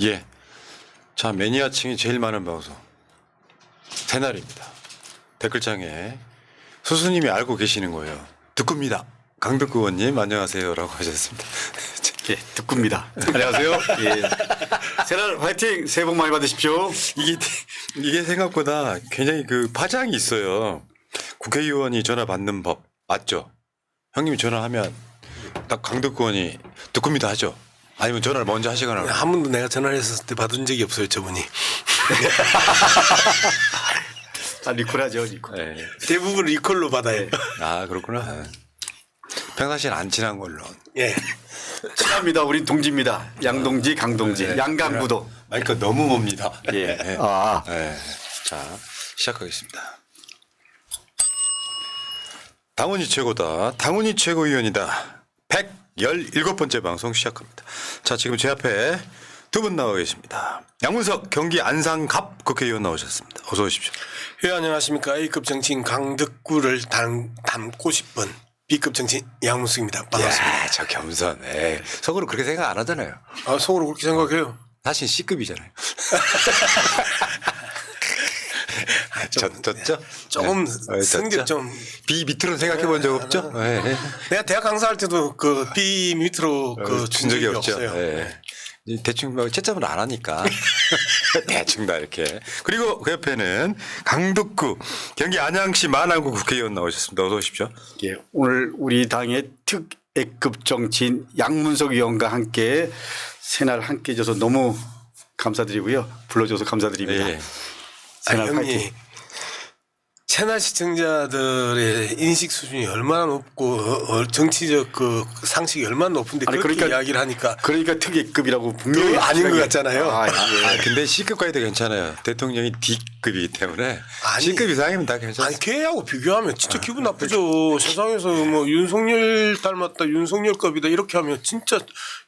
예. 자, 매니아층이 제일 많은 방송. 새날입니다. 댓글창에 수수님이 알고 계시는 거예요. 듣고입니다. 강덕구 의원님 안녕하세요라고 하셨습니다. 예, 듣고입니다. 안녕하세요. 예. 새날 화이팅! 새해 복 많이 받으십시오. 이게 생각보다 굉장히 그 파장이 있어요. 국회의원이 전화 받는 법 맞죠? 형님이 전화하면 딱 강덕구 의원이 듣고입니다 하죠. 아니면 전화를 먼저 하시거나. 한 번도 내가 전화를 했을 때 받은 적이 없어요, 저분이. 아, 리콜하죠, 리콜. 네. 대부분 리콜로 받아요. 아 그렇구나. 평상시엔 안 친한 걸로. 예. 친합니다. 우린 동지입니다. 양동지, 강동지, 네. 양강구도. 마이크 너무 멉니다. 예. 네. 아. 네. 자 시작하겠습니다. 당원이 최고다. 당원이 최고위원이다. 117번째 방송 시작합니다. 자 지금 제 앞에 두 분 나와 계십니다. 양문석 경기 안상갑 국회의원 나오셨습니다. 어서 오십시오. 예, 안녕하십니까. A급 정치인 강덕구를 닮고 싶은 B급 정치인 양문숙입니다. 반갑습니다. 야, 저 겸손. 에이, 속으로 그렇게 생각 안 하잖아요. 아, 속으로 그렇게 생각해요. 사실 C급이잖아요. 좀, 졌죠? 조금 네. 성적 졌죠? 좀. B 밑으로는 생각해 본 적 없죠? 네. 내가 대학 강사할 때도 그 B 밑으로 준 적이 없죠. 없어요. 네. 대충 뭐 채점을 안 하니까 대충 다 이렇게. 그리고 그 옆에는 강덕구 경기 안양시 만안구 국회의원 나오셨습니다. 어서 오십시오. 예. 오늘 우리 당의 특애급 정치인 양문석 의원과 함께 새날 함께 해줘서 너무 감사드리고요. 불러줘서 감사드립니다. 예. 새날 형님, 화이팅. 채널 시청자들의 인식 수준이 얼마나 높고 정치적 그 상식이 얼마나 높은데 아니, 그렇게 그러니까- 이야기를 하니까 그러니까 특애급이라고 분명히 그거 아닌 것 확실하게- 같잖아요. 아, 예. 아, 근데 C급 가도 괜찮아요. 대통령이 D급이기 때문에 아니, C급 이상이면 다 괜찮아요. 아니 걔하고 비교하면 진짜 기분 나쁘죠. 세상에서 뭐 윤석열 닮았다, 윤석열급이다 이렇게 하면 진짜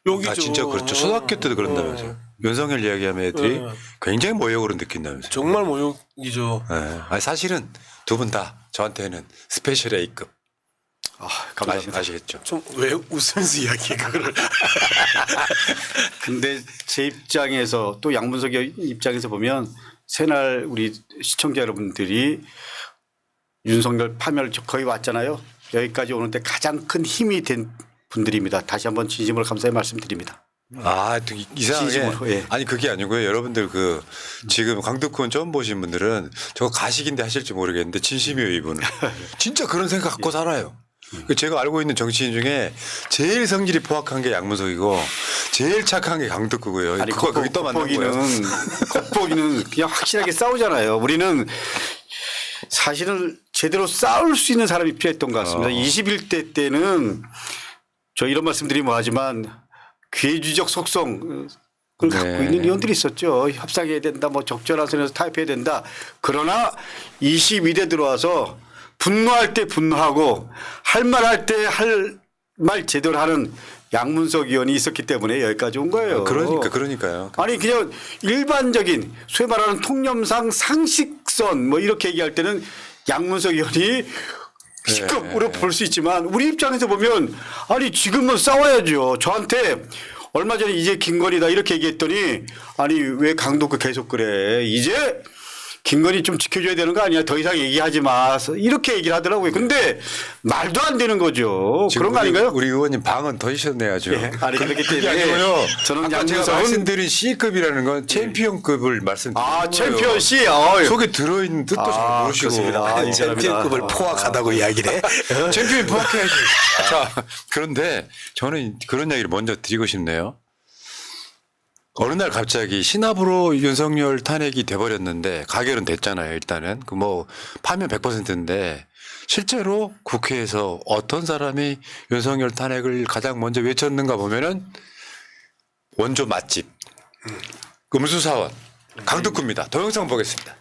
욕이죠. 아 진짜 그렇죠. 초등학교 때도 그런다면서요. 윤석열 이야기하면 애들이 굉장히 모욕으로 느낀다면서요. 정말 모욕이죠. 네. 아니, 사실은 두 분 다 저한테는 스페셜 A급. 아, 감사합니다. 아시겠죠? 좀 왜 웃으면서 이야기해 그거를. 근데 제 입장에서 또 양문석 입장에서 보면 새날 우리 시청자 여러분들이 윤석열 파멸 거의 왔잖아요. 여기까지 오는데 가장 큰 힘이 된 분들입니다. 다시 한번 진심으로 감사의 말씀드립니다. 아, 또 이상하게. 진심으로, 예. 아니, 그게 아니고요. 여러분들 그 지금 강덕구는 처음 보신 분들은 저거 가식인데 하실지 모르겠는데 진심이에요, 이분은. 진짜 그런 생각 갖고 살아요. 제가 알고 있는 정치인 중에 제일 성질이 포악한 게 양문석이고 제일 착한 게 강덕구고요. 아니, 그거 거기 또 만난 거예요. 겉보기는 그냥 확실하게 싸우잖아요. 우리는 사실은 제대로 싸울 수 있는 사람이 필요했던 것 같습니다. 21대 때는 저 이런 말씀드리면 뭐하지만 괴주적 속성을 갖고 있는 의원들이 있었죠. 협상해야 된다, 뭐 적절한 선에서 타협해야 된다. 그러나 22대 들어와서 분노할 때 분노하고 할 말 할 때 할 말 제대로 하는 양문석 의원이 있었기 때문에 여기까지 온 거예요. 그러니까요. 아니 그냥 일반적인 소위 말하는 통념상 상식선 뭐 이렇게 얘기할 때는 양문석 의원이 C급으로 볼 수 있지만 우리 입장에서 보면 아니 지금은 싸워야죠. 저한테 얼마 전에 이제 김건희다 이렇게 얘기했더니 아니 왜 강덕구 계속 그래. 이제 김건희 좀 지켜줘야 되는 거 아니야. 더 이상 얘기하지 마. 이렇게 얘기를 하더라고요. 근데 말도 안 되는 거죠. 그런 거 아닌가요? 우리 의원님 방은 더 있었네야죠. 예. 아니 그렇기 그게 때문에 아니고요. 저는 아까 제가 양문석은 말씀드린 C급이라는 건 챔피언급을 말씀드린 거예요. 아 챔피언 C. 속에 들어있는 뜻도 잘 모르시고. 그렇습니다. 아, 인정합니다. 챔피언급을 포악하다고 이야기를 해. 챔피언이 포악해야지. 자, 그런데 저는 그런 이야기를 먼저 드리고 싶네요. 어느 날 갑자기 신압으로 윤석열 탄핵이 돼버렸는데 가결은 됐잖아요. 일단은 그 뭐 파면 100%인데 실제로 국회에서 어떤 사람이 윤석열 탄핵을 가장 먼저 외쳤는가 보면은 원조 맛집 음수사원 강덕구입니다. 동영상 보겠습니다.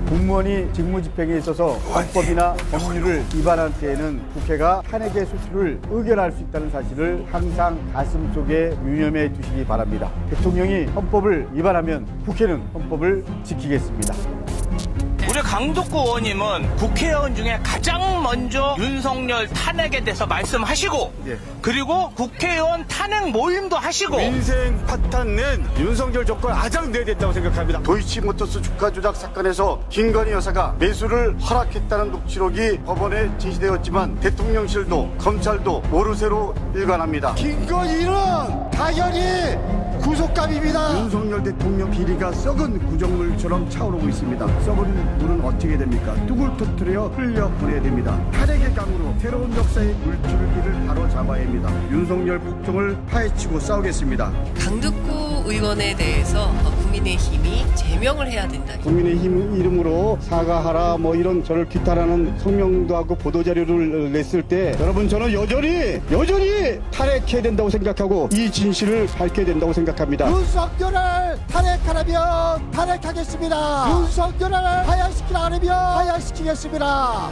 공무원이 직무집행에 있어서 헌법이나 법률을 위반할 때에는 국회가 탄핵의 수출을 의결할 수 있다는 사실을 항상 가슴속에 유념해 두시기 바랍니다. 대통령이 헌법을 위반하면 국회는 헌법을 지키겠습니다. 우리가 강덕구 의원님은 국회의원 중에 가장 먼저 윤석열 탄핵에 대해서 말씀하시고 예. 그리고 국회의원 탄핵 모임도 하시고 인생 파탄 낸 윤석열 정권 아장내됐다고 생각합니다. 도이치모터스 주가 조작 사건에서 김건희 여사가 매수를 허락했다는 녹취록이 법원에 제시되었지만 대통령실도 검찰도 모르쇠로 일관합니다. 김건희는 당연히 구속감입니다. 윤석열 대통령 비리가 썩은 구정물처럼 차오르고 있습니다. 썩은 물은 어떻게 됩니까? 뚝을 터뜨려 흘려보내야 됩니다. 탄핵의 강으로 새로운 역사의 물줄기를 바로잡아야 합니다. 윤석열 폭동을 파헤치고 싸우겠습니다. 강덕구 의원에 대해서 국민의힘이 제명을 해야 된다. 국민의힘 이름으로 사과하라 뭐 이런 저를 규탄하는 성명도 하고 보도자료를 냈을 때 여러분 저는 여전히 탄핵해야 된다고 생각하고 이 진실을 밝혀야 된다고 생각합니다. 윤석열을 탄핵하라면 탄핵하겠습니다. 윤석열을 하야시키라면 하야시키겠습니다.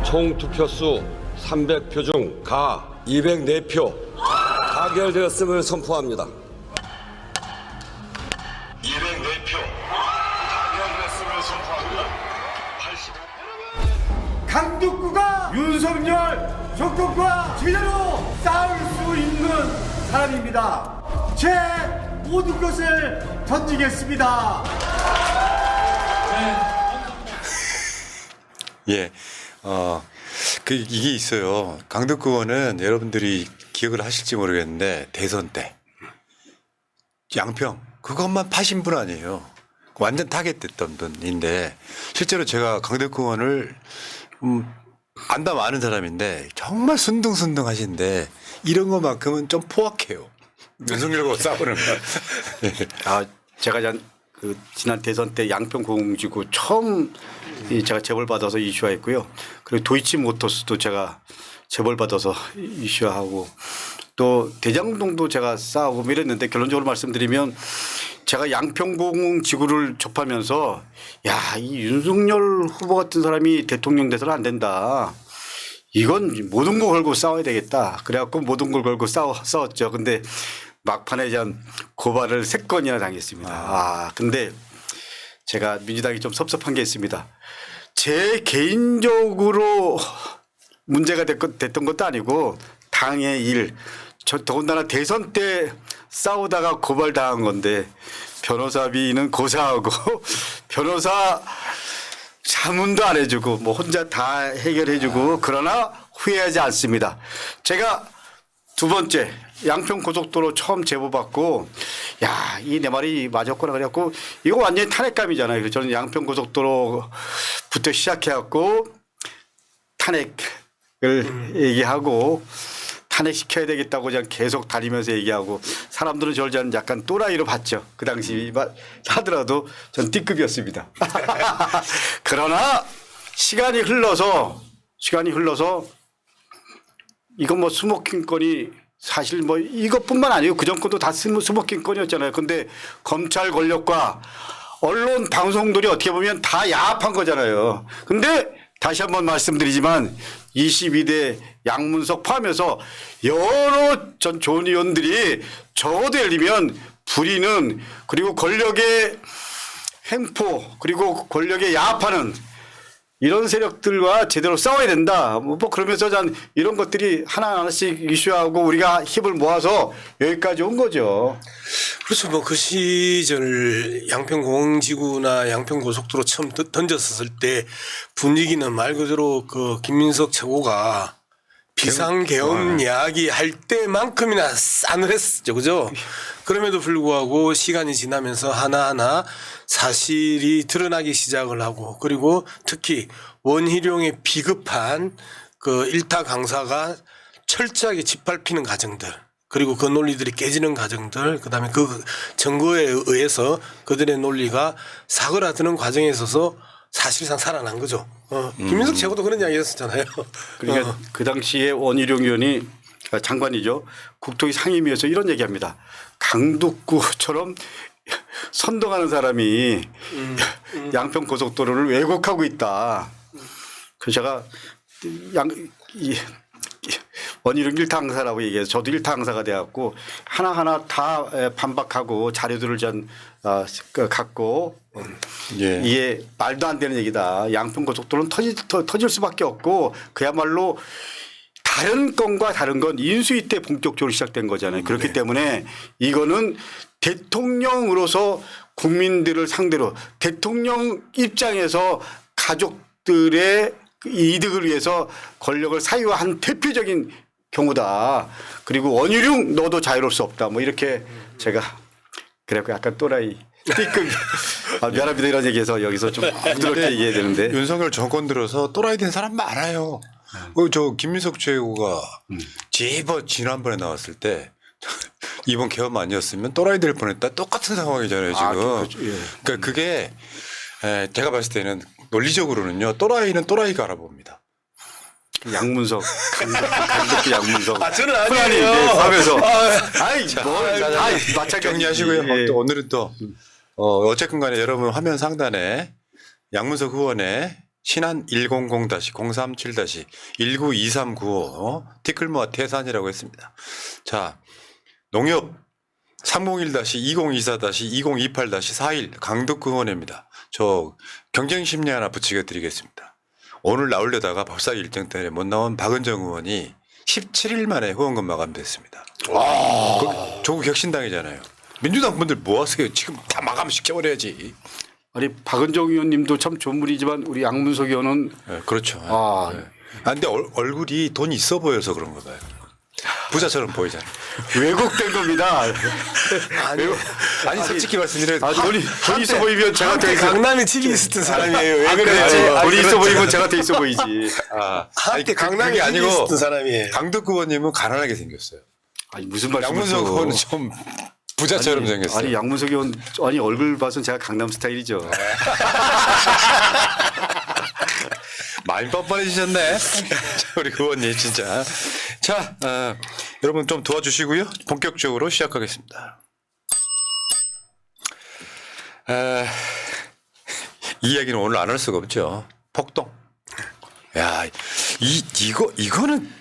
총 투표수 300표 중 가 204표 가결되었음을 선포합니다. 204표 가결되었음을 선포합니다. 강덕구가 윤석열 정권과 제대로 싸울 수 있는 사람입니다. 제 모든 것을 던지겠습니다. 예. 이게 있어요. 강덕구 의원은 여러분들이 기억을 하실지 모르겠는데 대선 때 양평 그것만 파신 분 아니에요. 완전 타겟됐던 분인데 실제로 제가 강덕구 의원을 안담 아는 사람인데 정말 순둥순둥 하신데 이런 것만큼은 좀 포악해요. 윤석열과 싸우는 거. 네. 제가 지난 대선 때 양평 공지구 처음 제가 재벌 받아서 이슈화했고요. 그리고 도이치모터스도 제가 재벌 받아서 이슈화하고 또 대장동도 제가 싸우고 이랬는데 결론적으로 말씀드리면 제가 양평 지구를 접하면서 야, 이 윤석열 후보 같은 사람이 대통령 돼서는 안 된다. 이건 모든 거 걸고 싸워야 되겠다. 그래갖고 모든 걸 걸고 싸웠죠. 근데 막판에 고발을 3건이나 당했습니다. 근데 제가 민주당이 좀 섭섭한 게 있습니다. 제 개인적으로 문제가 됐던 것도 아니고 당의 일. 더군다나 대선 때 싸우다가 고발당한 건데 변호사비는 고사하고 변호사 자문도 안 해주고 뭐 혼자 다 해결해주고 그러나 후회하지 않습니다. 제가 두 번째 양평 고속도로 처음 제보받고 야, 이 내 말이 맞았구나 그래갖고 이거 완전히 탄핵감이잖아요. 그래서 저는 양평 고속도로부터 시작해갖고 탄핵을 얘기하고 탄핵시켜야 되겠다고 그냥 계속 다니면서 얘기하고 사람들은 저를 약간 또라이로 봤죠. 그 당시 하더라도 전 D급이었습니다. 그러나 시간이 흘러서 이건 뭐 스모킹 건이 사실 뭐 이것뿐만 아니고 그전 건도 다 스모킹 건이었잖아요. 근데 검찰 권력과 언론 방송들이 어떻게 보면 다 야합한 거잖아요. 근데 다시 한번 말씀드리지만 22대 양문석 포함해서 여러 전 좋은 의원들이 적어도 예를 들면 불의는 그리고 권력의 횡포 그리고 권력에 야합하는 이런 세력들과 제대로 싸워야 된다. 뭐 그러면서 이런 것들이 하나하나씩 이슈하고 우리가 힘을 모아서 여기까지 온 거죠. 그렇죠. 뭐 그 시절 양평공항지구나 양평고속도로 처음 던졌었을 때 분위기는 말 그대로 그 김민석 최고가 비상계엄 이야기 할 때만큼이나 싸늘했었죠. 그죠? 그럼에도 불구하고 시간이 지나면서 하나하나 사실이 드러나기 시작을 하고 그리고 특히 원희룡의 비급한 그 일타 강사가 철저하게 짓밟히는 과정들 그리고 그 논리들이 깨지는 과정들 그다음에 그 증거에 의해서 그들의 논리가 사그라드는 과정에 있어서 사실상 살아난 거죠. 김민석 최고도 그런 이야기 했었잖아요. 그러니까 그 당시에 원희룡 의원이 장관이죠. 국토위 상임위에서 이런 얘기합니다. 강덕구처럼 선동하는 사람이 양평 고속도로를 왜곡하고 있다. 그래서 제가 원희룡 일타강사라고 얘기해서 저도 일타강사가 돼갖고 하나하나 다 반박하고 자료들을 갖고 예. 이게 말도 안 되는 얘기다. 양평고속도로는 터질 수밖에 없고 그야말로 다른 건과 다른 건 인수위 때 본격적으로 시작된 거잖아요. 그렇기 때문에 이거는 대통령으로서 국민들을 상대로 대통령 입장에서 가족들의 이득을 위해서 권력을 사유한 대표적인 경우다. 그리고 원희룡 너도 자유로울 수 없다. 뭐 이렇게 제가 그래갖고 약간 또라이 띠끔 미안합니다 이런 얘기해서 여기서 좀 부드럽게 얘기해야 되는데 윤석열 정권 들어서 또라이 된 사람 많아요. 저 김민석 최고가 지난번에 나왔을 때 이번 개헌 아니었으면 또라이 될 뻔했다. 똑같은 상황이잖아요 지금. 그렇죠. 예. 그러니까 그게 제가 봤을 때는 논리적으로는요. 또라이는 또라이가 알아봅니다. 양문석 강덕기 양문석 저는 아니에요. 하면서 아이 뭐다 마찬가지 정리하시고요. 또 오늘은 또 어쨌든 간에 여러분 화면 상단에 양문석 의원의 신한 100-037-1379 티끌모아 태산이라고 했습니다. 자, 농협 301-2024-2028-41 강덕구 의원입니다. 저 경쟁 심리 하나 붙이게 드리겠습니다. 오늘 나오려다가 법사 일정 때문에 못 나온 박은정 의원이 17일 만에 후원금 마감됐습니다. 조국 혁신당이잖아요. 민주당 분들 뭐 하세요? 지금 다 마감시켜버려야지. 아니 박은정 의원님도 참 좋은 분이지만 우리 양문석 의원은 네, 그렇죠. 근데 얼굴이 돈 있어 보여서 그런가 봐요. 부자처럼 보이잖아요. 왜곡된 겁니다. 아니 솔직히 말씀드려요. 돈이 있어 보이면 제가 돼 있어. 강남에 집이 있었던 사람이에요. 왜 그래요? 돈이 있어 보이면 제가 돼 있어 보이지. 한때 강남에 그게 집이 아니고 있었던 사람이에요. 강덕구 의원님은 가난하게 생겼어요. 아니 무슨 말씀을 양문석 의원은 좀 부자처럼 생겼어요. 아니 양문석 의원 아니 얼굴 봐선 제가 강남 스타일이죠. 많이 뻔뻔해지셨네. 우리 의원님 진짜. 자, 여러분 좀 도와주시고요. 본격적으로 시작하겠습니다. 이 이야기는 오늘 안 할 수가 없죠. 폭동. 야, 이거는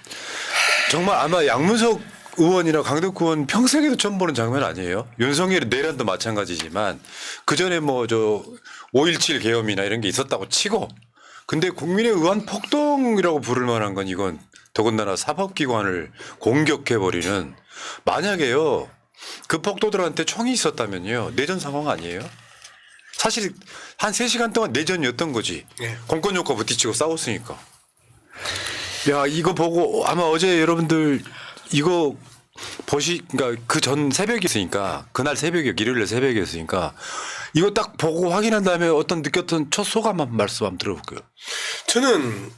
정말 아마 양문석 의원이나 강덕구 의원 평생에도 처음 보는 장면 아니에요. 윤석열의 내란도 마찬가지지만 그 전에 뭐 5.17 계엄이나 이런 게 있었다고 치고 근데 국민에 의한 폭동이라고 부를 만한 건 이건 더군다나 사법기관을 공격해버리는 만약에요. 그 폭도들한테 총이 있었다면요. 내전 상황 아니에요? 사실 한 3시간 동안 내전이었던 거지. 공권 욕구 부딪히고 싸웠으니까. 야 이거 보고 아마 어제 여러분들 이거 그러니까 그 전 새벽이었으니까 그날 새벽이요. 일요일 새벽이었으니까 이거 딱 보고 확인한 다음에 느꼈던 첫 소감 한 말씀 한번 들어볼게요. 저는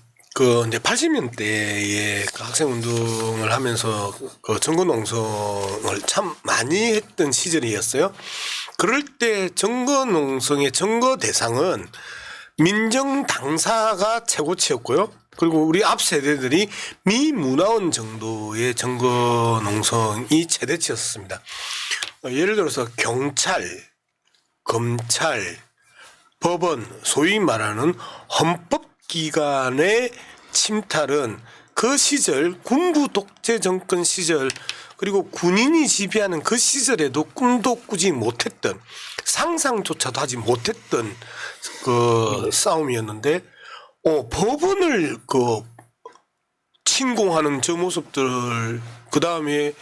이제 80년대에 그 학생 운동을 하면서 그 정거농성을 참 많이 했던 시절이었어요. 그럴 때 정거농성의 정거 대상은 민정 당사가 최고치였고요. 그리고 우리 앞 세대들이 미문화원 정도의 정거 농성이 최대치였습니다. 예를 들어서 경찰, 검찰, 법원, 소위 말하는 헌법기관의 침탈은 그 시절 군부 독재 정권 시절 그리고 군인이 지배하는 그 시절에도 꿈도 꾸지 못했던 상상조차도 하지 못했던 그 싸움이었는데 법원을 침공하는 저 모습들 그 다음에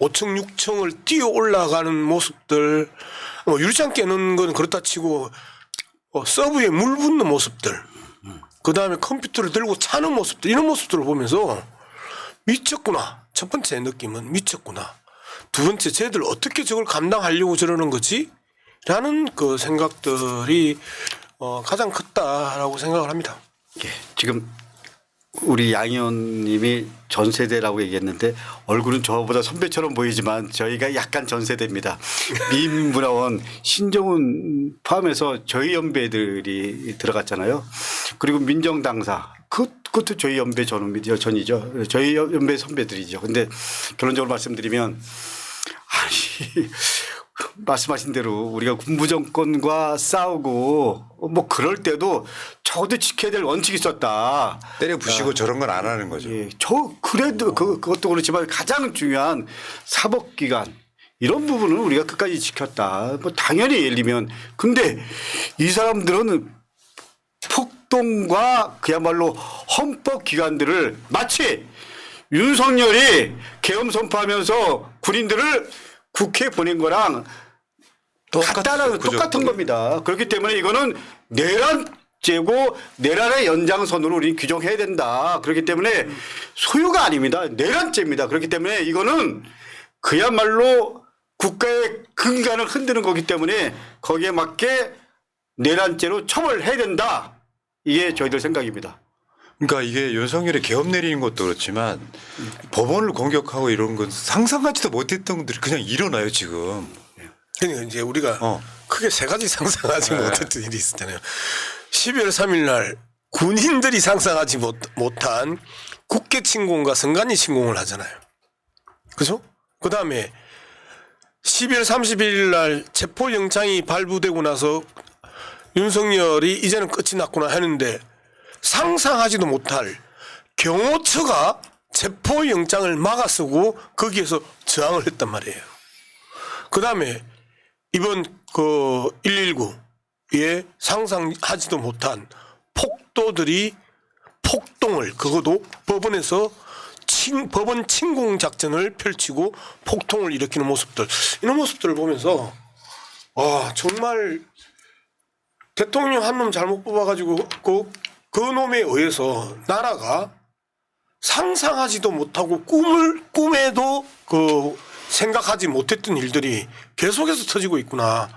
5층 6층을 뛰어 올라가는 모습들 유리창 깨는 건 그렇다 치고 서브에 물 붓는 모습들 그 다음에 컴퓨터를 들고 차는 모습들 이런 모습들을 보면서 미쳤구나. 첫 번째 느낌은 미쳤구나. 두 번째 쟤들 어떻게 저걸 감당하려고 저러는 거지? 라는 그 생각들이 가장 컸다라고 생각을 합니다. 예, 지금 우리 양 의원님이 전 세대라고 얘기했는데 얼굴은 저보다 선배처럼 보이지만 저희가 약간 전 세대입니다. 미문화원 신정훈 포함해서 저희 연배들이 들어갔잖아요. 그리고 민정당사 그것도 저희 연배 전이죠. 저희 연배 선배들이죠. 근데 결론적으로 말씀드리면 아니 말씀하신 대로 우리가 군부 정권과 싸우고 뭐 그럴 때도 적어도 지켜야 될 원칙이 있었다. 때려 부시고 저런 건 안 하는 거죠. 예, 그래도 그것도 그렇지만 가장 중요한 사법기관 이런 부분은 우리가 끝까지 지켰다. 뭐 당연히 예를 들면 근데 이 사람들은 폭동과 그야말로 헌법기관들을 마치 윤석열이 계엄 선포하면서 군인들을 국회에 보낸 거랑 똑같은 겁니다. 그렇기 때문에 이거는 내란죄고 내란의 연장선으로 우리 규정해야 된다. 그렇기 때문에 소유가 아닙니다. 내란죄입니다. 그렇기 때문에 이거는 그야말로 국가의 근간을 흔드는 거기 때문에 거기에 맞게 내란죄로 처벌해야 된다. 이게 저희들 생각입니다. 그러니까 이게 윤석열이 계엄 내리는 것도 그렇지만 법원을 공격하고 이런 건 상상하지도 못했던 것들이 그냥 일어나요 지금. 그러니까 이제 우리가 크게 세 가지 상상하지 못했던 일이 있었잖아요. 12월 3일 날 군인들이 상상하지 못한 국회 침공과 선관위 침공을 하잖아요. 그죠? 그 다음에 12월 31일 날 체포영장이 발부되고 나서 윤석열이 이제는 끝이 났구나 했는데 상상하지도 못할 경호처가 체포영장을 막아쓰고 거기에서 저항을 했단 말이에요. 그 다음에 이번 119에 상상하지도 못한 폭도들이 폭동을 그것도 법원에서 법원 침공 작전을 펼치고 폭동을 일으키는 모습들 이런 모습들을 보면서 와 정말 대통령 한 놈 잘못 뽑아가지고 그 놈에 의해서 나라가 상상하지도 못하고 꿈에도 생각하지 못했던 일들이 계속해서 터지고 있구나.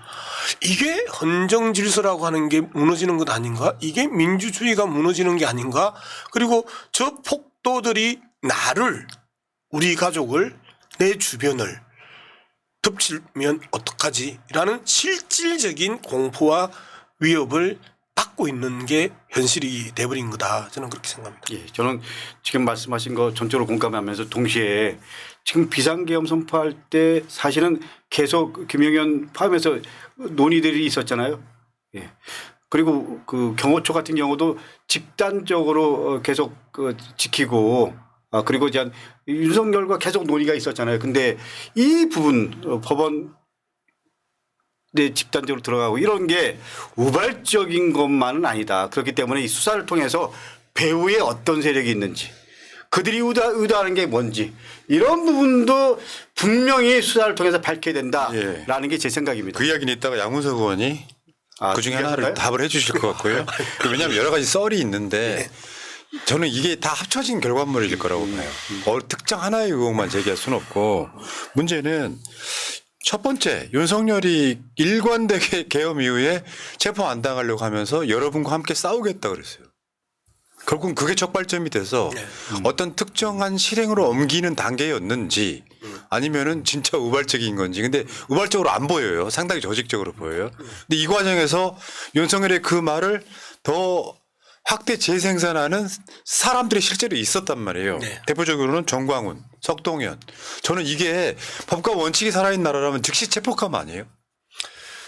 이게 헌정 질서라고 하는 게 무너지는 것 아닌가? 이게 민주주의가 무너지는 게 아닌가? 그리고 저 폭도들이 나를, 우리 가족을, 내 주변을 덮치면 어떡하지? 라는 실질적인 공포와 위협을 받고 있는 게 현실이 돼버린 거다. 저는 그렇게 생각합니다. 예, 저는 지금 말씀하신 거 전적으로 공감하면서 동시에 지금 비상계엄 선포할 때 사실은 계속 김영현 포함해서 논의들이 있었잖아요. 예. 그리고 그 경호처 같은 경우도 집단적으로 계속 지키고 그리고 이제 윤석열과 계속 논의가 있었잖아요. 근데 이 부분 법원 내 집단적으로 들어가고 이런 게 우발적인 것만은 아니다. 그렇기 때문에 이 수사를 통해서 배후에 어떤 세력이 있는지 그들이 의도하는 게 뭔지 이런 부분도 분명히 수사를 통해서 밝혀야 된다라는 게 제 생각입니다. 그 이야기는 이따가 양문석 의원이 그중에 하나를 답을 해 주실 것 같고요. 왜냐하면 여러 가지 썰이 있는데 저는 이게 다 합쳐진 결과물일 거라고 봐요. 특정 하나의 의혹만 제기할 수는 없고 문제는 첫 번째 윤석열이 일관되게 계엄 이후에 체포 안 당하려고 하면서 여러분과 함께 싸우겠다 그랬어요. 결국은 그게 촉발점이 돼서 어떤 특정한 실행으로 옮기는 단계였는지 아니면은 진짜 우발적인 건지. 근데 우발적으로 안 보여요. 상당히 조직적으로 보여요. 근데 이 과정에서 윤석열의 그 말을 더 확대 재생산하는 사람들이 실제로 있었단 말이에요. 네. 대표적으로는 정광훈, 석동현. 저는 이게 법과 원칙이 살아있는 나라라면 즉시 체포감 아니에요?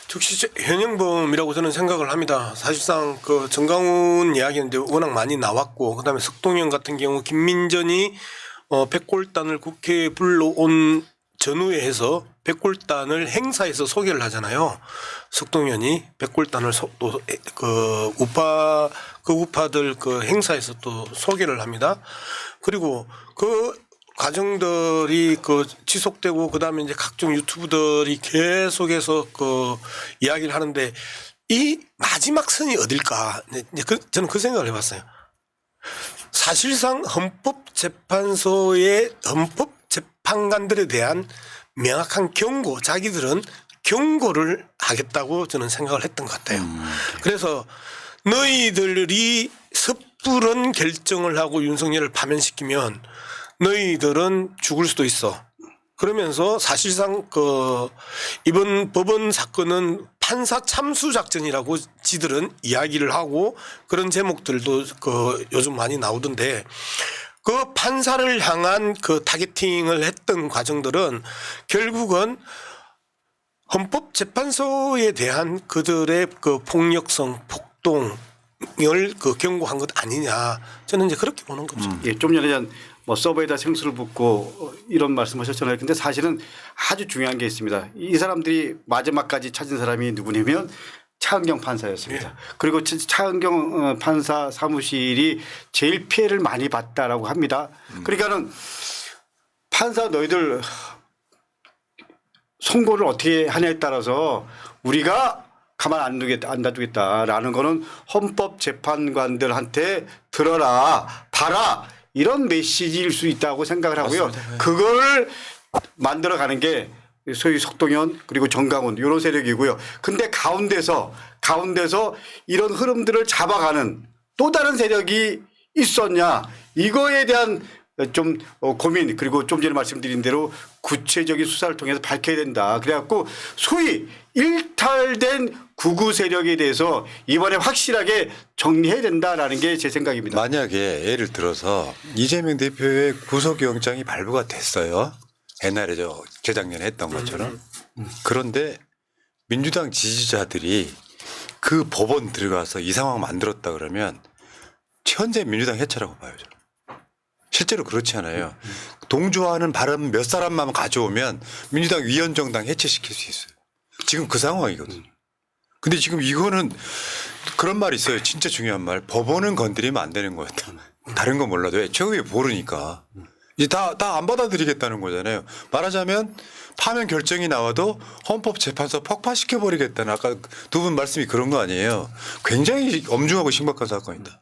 즉시 현행범이라고 저는 생각을 합니다. 사실상 그 정광훈 이야기인데 워낙 많이 나왔고 그다음에 석동현 같은 경우 김민전이 백골단을 국회에 불러온 전후에 백골단을 행사에서 소개를 하잖아요. 석동현이 백골단을 또 우파들 행사에서 또 소개를 합니다. 그리고 그 과정들이 지속되고 그다음에 이제 각종 유튜브들이 계속해서 이야기를 하는데 이 마지막 선이 어딜까? 저는 그 생각을 해봤어요. 사실상 헌법재판소의 헌법재판관들에 대한 명확한 경고, 자기들은 경고를 하겠다고 저는 생각을 했던 것 같아요. 그래서 너희들이 섣부른 결정을 하고 윤석열을 파면시키면 너희들은 죽을 수도 있어. 그러면서 사실상 이번 법원 사건은 판사 참수 작전이라고 지들은 이야기를 하고 그런 제목들도 요즘 많이 나오던데 그 판사를 향한 타겟팅을 했던 과정들은 결국은 헌법재판소에 대한 그들의 그 폭력성, 폭동을 그 경고한 것 아니냐. 저는 이제 그렇게 보는 거죠. 예, 좀 전에 뭐 서버에다 생수를 붓고 이런 말씀하셨잖아요. 근데 사실은 아주 중요한 게 있습니다. 이 사람들이 마지막까지 찾은 사람이 누구냐면 차은경 판사였습니다. 그리고 차은경 판사 사무실이 제일 피해를 많이 봤다라고 합니다. 그러니까는 판사 너희들 선고를 어떻게 하냐에 따라서 우리가 가만 안 놔두겠다라는 거는 헌법재판관들한테 들어라, 봐라 이런 메시지일 수 있다고 생각을 하고요. 그걸 만들어가는 게 소위 석동현 그리고 정강훈 이런 세력이고요. 근데 가운데서 이런 흐름들을 잡아가는 또 다른 세력이 있었냐 이거에 대한 좀 고민 그리고 좀 전에 말씀드린 대로 구체적인 수사를 통해서 밝혀야 된다. 그래갖고 소위 일탈된 구구 세력에 대해서 이번에 확실하게 정리해야 된다라는 게 제 생각입니다. 만약에 예를 들어서 이재명 대표의 구속영장이 발부가 됐어요. 옛날에 재작년에 했던 것처럼. 그런데 민주당 지지자들이 그 법원 들어가서 이 상황 만들었다 그러면 현재 민주당 해체라고 봐요. 저는. 실제로 그렇지 않아요. 동조하는 발언 몇 사람만 가져오면 민주당 위원정당 해체시킬 수 있어요. 지금 그 상황이거든요. 근데 지금 이거는 그런 말이 있어요. 진짜 중요한 말. 법원은 건드리면 안 되는 거였다. 다른 건 몰라도 왜? 최후에 모르니까. 이제 다 안 받아들이겠다는 거잖아요. 말하자면 파면 결정이 나와도 헌법재판소 폭파시켜버리겠다는 아까 두 분 말씀이 그런 거 아니에요. 굉장히 엄중하고 심각한 사건이다.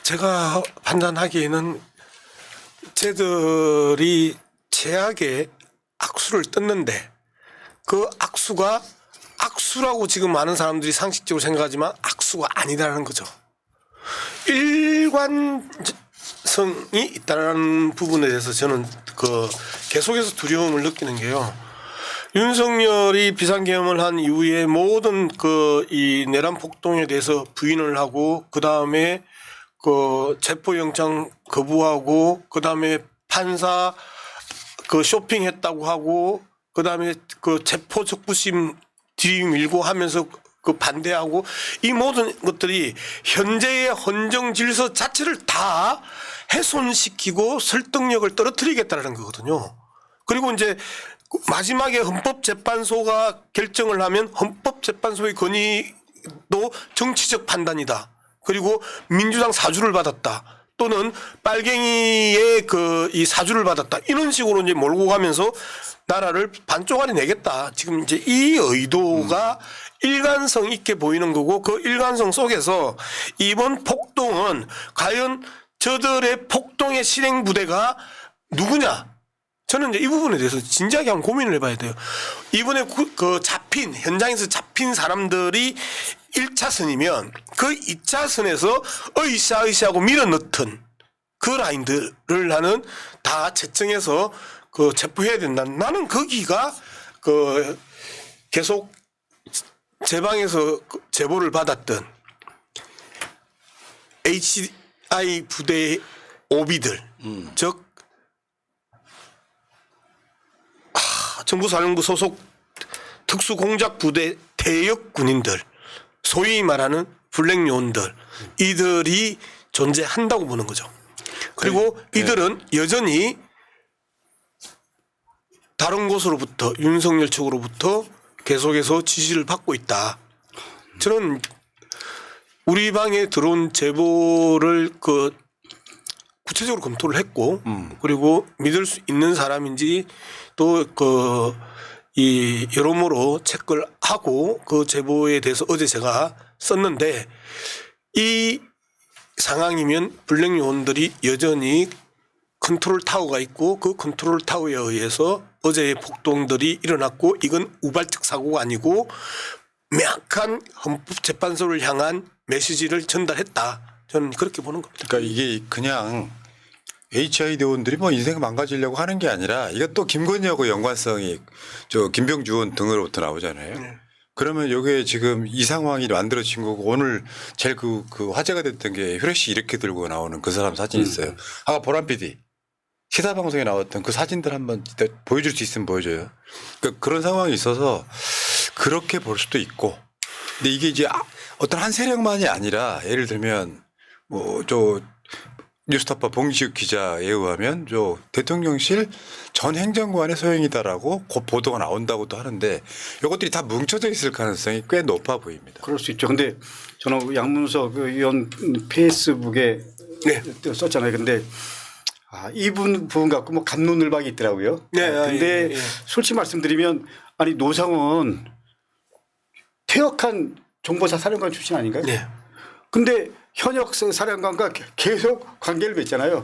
제가 판단하기에는 쟤들이 최악의 악수를 떴는데 그 악수가 악수라고 지금 많은 사람들이 상식적으로 생각하지만 악수가 아니다라는 거죠. 일관성이 있다는 부분에 대해서 저는 그 계속해서 두려움을 느끼는 게요. 윤석열이 비상계엄을 한 이후에 모든 그 이 내란 폭동에 대해서 부인을 하고 그 다음에 그 체포영장 거부하고 그 다음에 판사 그 쇼핑했다고 하고 그 다음에 그 체포 적부심 들이밀고 하면서 그 반대하고 이 모든 것들이 현재의 헌정 질서 자체를 다 훼손시키고 설득력을 떨어뜨리겠다는 거거든요. 그리고 이제 마지막에 헌법재판소가 결정을 하면 헌법재판소의 건의도 정치적 판단이다. 그리고 민주당 사주를 받았다. 또는 빨갱이의 그 이 사주를 받았다. 이런 식으로 이제 몰고 가면서 나라를 반쪽알이 내겠다. 지금 이제 이 의도가 일관성 있게 보이는 거고 그 일관성 속에서 이번 폭동은 과연 저들의 폭동의 실행 부대가 누구냐? 저는 이제 이 부분에 대해서 진지하게 한번 고민을 해봐야 돼요. 이번에 그 현장에서 잡힌 사람들이 1차선이면 그 2차선에서 으쌰으쌰하고 밀어넣던 그 라인들을 나는 다 채청해서 그 체포해야 된다. 나는 거기가 그 계속 제 방에서 제보를 받았던 HI 부대의 오비들, 즉 정부사령부 소속 특수공작부대 대역 군인들, 소위 말하는 블랙요원들, 이들이 존재한다고 보는 거죠. 그리고 이들은 여전히 다른 곳으로부터 윤석열 측으로부터 계속해서 지시를 받고 있다. 저는 우리 방에 들어온 제보를 그 구체적으로 검토를 했고 그리고 믿을 수 있는 사람인지 또 그 이 여러모로 체크를 하고 그 제보에 대해서 어제 제가 썼는데 이 상황이면 블랙 요원들이 여전히 컨트롤 타워가 있고 그 컨트롤 타워에 의해서 어제의 폭동들이 일어났고 이건 우발적 사고가 아니고 명확한 헌법재판소를 향한 메시지를 전달했다. 저는 그렇게 보는 겁니다. 그러니까 이게 그냥 HI 대원들이 뭐 인생 망가지려고 하는 게 아니라 이것도 김건희하고 연관성이 김병주 의원 등으로부터 나오잖아요. 그러면 이게 지금 이 상황이 만들어진 거고 오늘 제일 그 화제가 됐던 게 혈액씨 이렇게 들고 나오는 그 사람 사진이 있어요. 아까 보람 PD 시사 방송에 나왔던 그 사진들 한번 이따 보여줄 수 있으면 보여줘요. 그러니까 그런 상황이 있어서 그렇게 볼 수도 있고, 근데 이게 이제 어떤 한 세력만이 아니라 예를 들면 뭐 저 뉴스타파 봉지욱 기자에 의하면 저 대통령실 전 행정관의 소행이다라고 곧 보도가 나온다고도 하는데 이것들이 다 뭉쳐져 있을 가능성이 꽤 높아 보입니다. 그럴 수 있죠. 근데 저는 양문석 의원 페이스북에 썼잖아요. 근데 이 부분 갖고 뭐 갑론을박이 있더라고요. 네, 근데 예. 솔직히 말씀드리면 아니 노상원 퇴역한 정보사 사령관 출신 아닌가요? 네. 근데 현역 사령관과 계속 관계를 맺잖아요.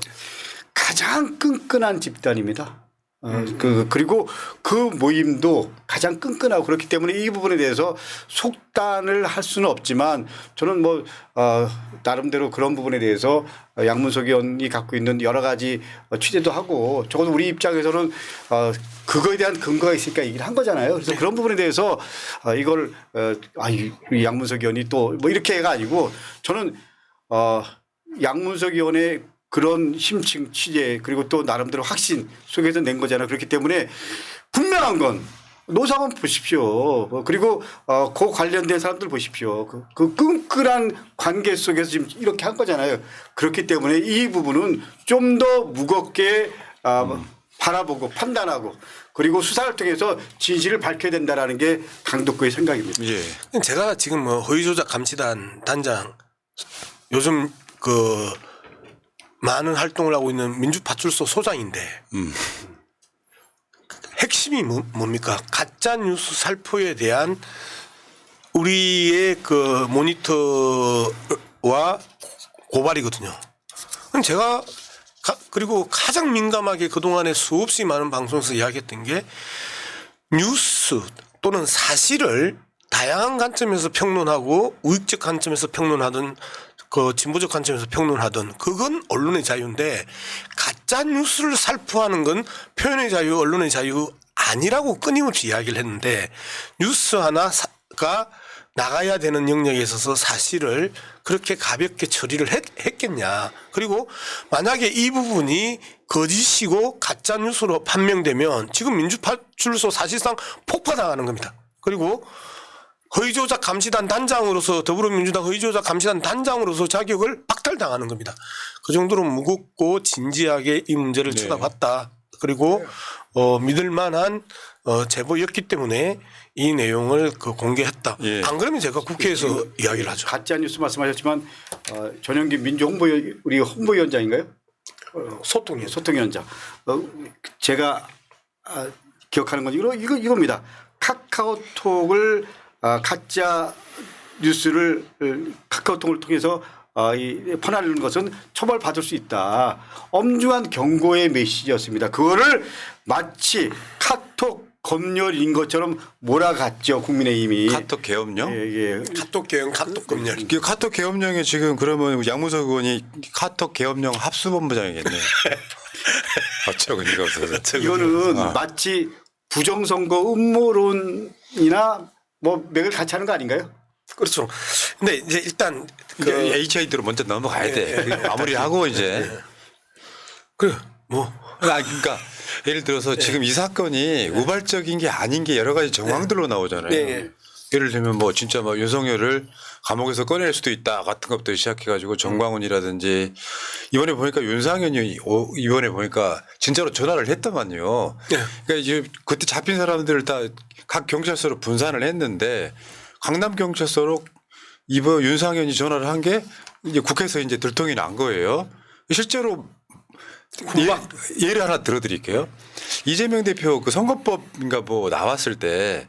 가장 끈끈한 집단입니다. 그리고 그 모임도 가장 끈끈하고 그렇기 때문에 이 부분에 대해서 속단을 할 수는 없지만 저는 뭐 나름대로 그런 부분에 대해서 양문석 의원이 갖고 있는 여러 가지 취재도 하고 적어도 우리 입장에서는 그거에 대한 근거가 있으니까 얘기를 한 거잖아요. 그래서 그런 부분에 대해서 이걸 이 양문석 의원이 또 뭐 이렇게가 아니고 저는 양문석 의원의 그런 심층 취재 그리고 또 나름대로 확신 속에서 낸 거잖아요. 그렇기 때문에 분명한 건 노상원 보십시오. 그리고 그 관련된 사람들 보십시오. 그 끈끈한 관계 속에서 지금 이렇게 한 거잖아요. 그렇기 때문에 이 부분은 좀 더 무겁게 바라보고 판단하고 그리고 수사를 통해서 진실을 밝혀야 된다라는 게 강덕구의 생각입니다. 예. 제가 지금 뭐 허위조작 감시단 단장 요즘 많은 활동을 하고 있는 민주파출소 소장인데 핵심이 뭡니까? 가짜 뉴스 살포에 대한 우리의 그 모니터와 고발이거든요. 그럼 제가 그리고 가장 민감하게 그동안에 수없이 많은 방송에서 이야기했던 게 뉴스 또는 사실을 다양한 관점에서 평론하고 우익적 관점에서 평론하든 그 진보적 관점에서 평론하든 그건 언론의 자유인데 가짜 뉴스를 살포하는 건 표현의 자유, 언론의 자유 아니라고 끊임없이 이야기를 했는데 뉴스 하나가 나가야 되는 영역에 있어서 사실을 그렇게 가볍게 처리를 했겠냐. 그리고 만약에 이 부분이 거짓이고 가짜 뉴스로 판명되면 지금 민주파출소 사실상 폭파당하는 겁니다. 그리고 허위조작 감시단 단장으로서 더불어민주당 허위조작 감시단 단장으로서 자격을 박탈당하는 겁니다. 그 정도로 무겁고 진지하게 이 문제를 쳐다봤다. 그리고 믿을 만한 제보였기 때문에 이 내용을 공개했다. 예. 안 그러면 제가 국회에서 이야기를 하죠. 가짜 뉴스 말씀하셨지만 전영기 우리 홍보위원장인가요? 소통위원장. 제가 기억하는 건 이겁니다. 카카오톡을 가짜 뉴스를 카카오톡을 통해서 퍼나르는 것은 처벌받을 수 있다. 엄중한 경고의 메시지였습니다. 그거를 마치 카톡 검열인 것처럼 몰아갔죠. 국민의힘이. 카톡 계엄령? 예. 카톡 개혁, 카톡 검열. 카톡 계엄령에 지금 그러면 양문석 의원이 카톡 계엄령 합수본부장이겠네요. 어처구니가 없어서. 이거는 마치 부정선거 음모론이나 뭐 맥을 같이 하는 거 아닌가요? 그렇죠. 근데 이제 일단 HID로 먼저 넘어가야 돼. 마무리하고 이제. 그래 뭐. 그러니까 예를 들어서 지금 이 사건이 우발적인 게 아닌 게 여러 가지 정황들로 나오잖아요. 예를 들면 뭐 진짜 뭐 윤석열을 감옥에서 꺼낼 수도 있다 같은 것부터 시작해가지고 정광훈이라든지 이번에 보니까 윤상현이 이번에 보니까 진짜로 전화를 했더만요. 그러니까 이제 그때 잡힌 사람들을 다 각 경찰서로 분산을 했는데 강남 경찰서로 이번 윤상현이 전화를 한 게 이제 국회에서 이제 들통이 난 거예요. 실제로 예를 하나 들어드릴게요. 이재명 대표 그 선거법인가 뭐 나왔을 때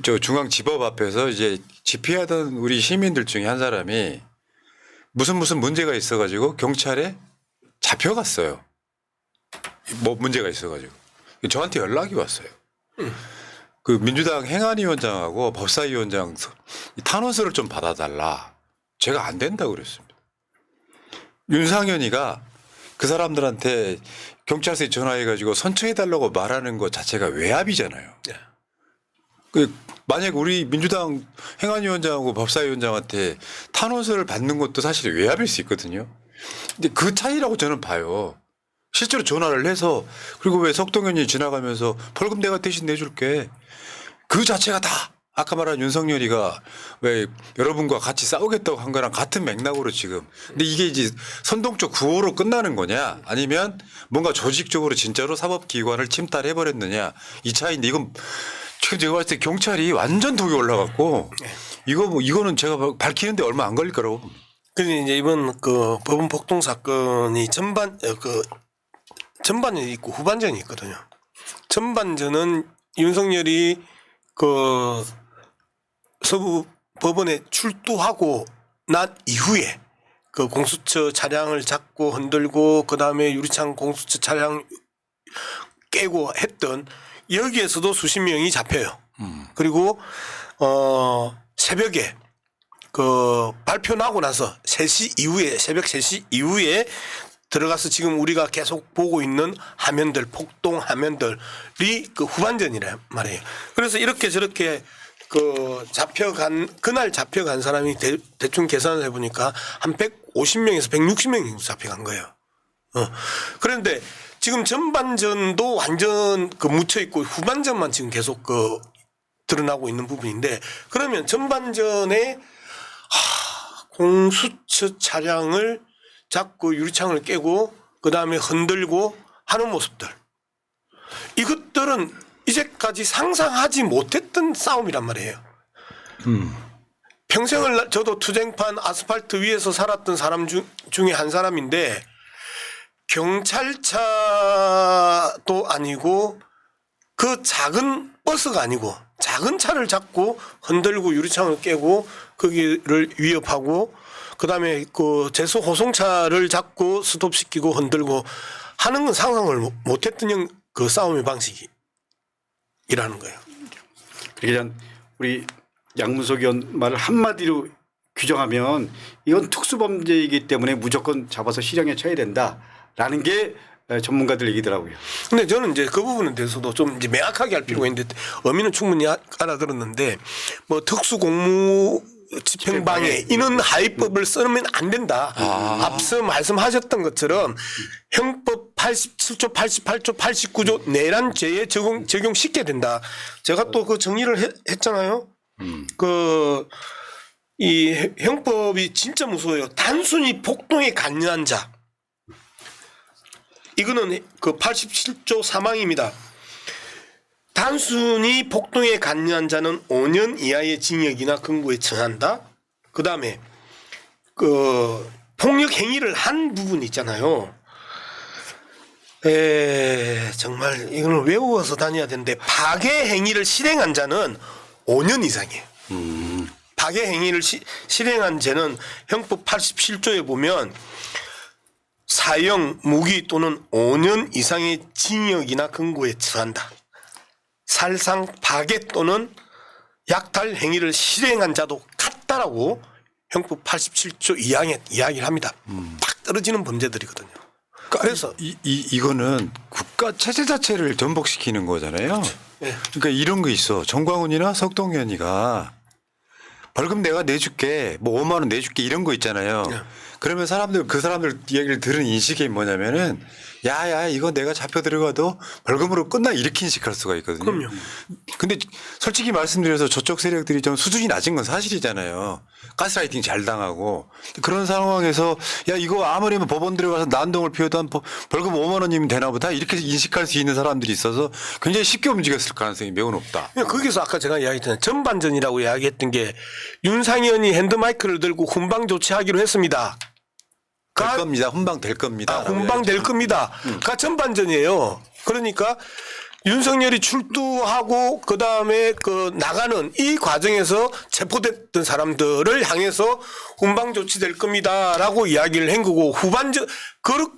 저 중앙지법 앞에서 이제 집회하던 우리 시민들 중에 한 사람이 무슨 문제가 있어가지고 경찰에 잡혀갔어요. 뭐 문제가 있어가지고 저한테 연락이 왔어요. 그 민주당 행안위원장하고 법사위원장 탄원서를 좀 받아달라. 제가 안 된다고 그랬습니다. 윤상현이가 그 사람들한테 경찰서에 전화해가지고 선처해달라고 말하는 것 자체가 외압이잖아요. 만약 우리 민주당 행안위원장하고 법사위원장한테 탄원서를 받는 것도 사실 외압일 수 있거든요. 근데 그 차이라고 저는 봐요. 실제로 전화를 해서 그리고 왜 석동현이 지나가면서 벌금 내가 대신 내줄게. 그 자체가 다 아까 말한 윤석열이가 왜 여러분과 같이 싸우겠다고 한 거랑 같은 맥락으로 지금. 근데 이게 이제 선동적 구호로 끝나는 거냐 아니면 뭔가 조직적으로 진짜로 사법기관을 침탈해버렸느냐 이 차이인데 이건 지금 제가 봤을 때 경찰이 완전 독이 올라갔고 이거는 제가 밝히는데 얼마 안 걸릴 거라고 봅니다. 근데 이제 이번 그 법원 폭동 사건이 전반전이 있고 후반전이 있거든요. 전반전은 윤석열이 그 서부 법원에 출두하고 난 이후에 그 공수처 차량을 잡고 흔들고 그 다음에 유리창 공수처 차량 깨고 했던 여기에서도 수십 명이 잡혀요. 그리고 새벽에 그 발표 나고 나서 3시 이후에 새벽 3시 이후에 들어가서 지금 우리가 계속 보고 있는 화면들 폭동 화면들이 그 후반전이란 말이에요. 그래서 이렇게 저렇게 그 그날 잡혀간 사람이 대충 계산을 해보니까 한 150명에서 160명 정도 잡혀간 거예요. 그런데 지금 전반전도 완전 그 묻혀 있고 후반전만 지금 계속 그 드러나고 있는 부분인데 그러면 전반전에 공수처 차량을 잡고 유리창을 깨고 그 다음에 흔들고 하는 모습들 이것들은 이제까지 상상하지 못했던 싸움이란 말이에요. 평생을 저도 투쟁판 아스팔트 위에서 살았던 사람 중에 한 사람인데 경찰차도 아니고 그 작은 버스가 아니고 작은 차를 잡고 흔들고 유리창을 깨고 거기를 위협하고 그다음에 그 제수 호송차를 잡고 스톱시키고 흔들고 하는 건 상상을 못했던 그 싸움의 방식이라는 거예요. 그러니까 우리 양문석 의원 말을 한마디로 규정하면 이건 특수범죄이기 때문에 무조건 잡아서 실형에 처해야 된다라는 게 전문가들 얘기더라고요. 근데 저는 이제 그 부분에 대해서도 좀 이제 명확하게 할 필요가 있는데 의미는 충분히 알아들었는데 뭐 특수공무 집행방해 이런 하위법을 쓰면 안 된다. 앞서 말씀하셨던 것처럼 형법 87조, 88조, 89조 내란 죄에 적용시켜야 된다. 제가 또 그 정리를 했잖아요. 이 형법이 진짜 무서워요. 단순히 폭동에 관여한 자. 이거는 그 87조 3항입니다. 단순히 폭동에 관여한 자는 5년 이하의 징역이나 금고에 처한다. 그 다음에 그 폭력 행위를 한 부분 있잖아요. 정말 이거는 외워서 다녀야 되는데 파괴 행위를 실행한 자는 5년 이상이에요. 파괴 행위를 실행한 죄는 형법 87조에 보면 사형, 무기 또는 5년 이상의 징역이나 금고에 처한다. 살상, 파괴 또는 약탈 행위를 실행한 자도 같다라고 형법 87조 2항에 이야기를 합니다. 딱 떨어지는 범죄들이거든요. 그래서 이거는 국가 체제 자체를 전복시키는 거잖아요. 그렇죠. 네. 그러니까 이런 거 있어. 정광훈이나 석동현이가 벌금 내가 내줄게, 뭐 5만 원 내줄게 이런 거 있잖아요. 네. 그러면 그 사람들 얘기를 들은 인식이 뭐냐면은 야야 이거 내가 잡혀 들어가도 벌금으로 끝나 이렇게 인식할 수가 있거든요. 그럼요. 근데 솔직히 말씀드려서 저쪽 세력들이 좀 수준이 낮은 건 사실이잖아요. 가스라이팅 잘 당하고 그런 상황에서 야 이거 아무리 법원 들어가서 난동을 피워도 한 벌금 5만 원이면 되나 보다 이렇게 인식할 수 있는 사람들이 있어서 굉장히 쉽게 움직였을 가능성이 매우 높다. 거기서 아까 제가 이야기했잖아요. 전반전이라고 이야기했던 게 윤상현이 핸드마이크를 들고 훈방 조치하기로 했습니다. 될 겁니다. 훈방 될 겁니다. 훈방 될 겁니다. 가 전반전이에요. 그러니까 윤석열이 출두하고 그 다음에 그 나가는 이 과정에서 체포됐던 사람들을 향해서 훈방 조치될 겁니다라고 이야기를 한 거고 후반전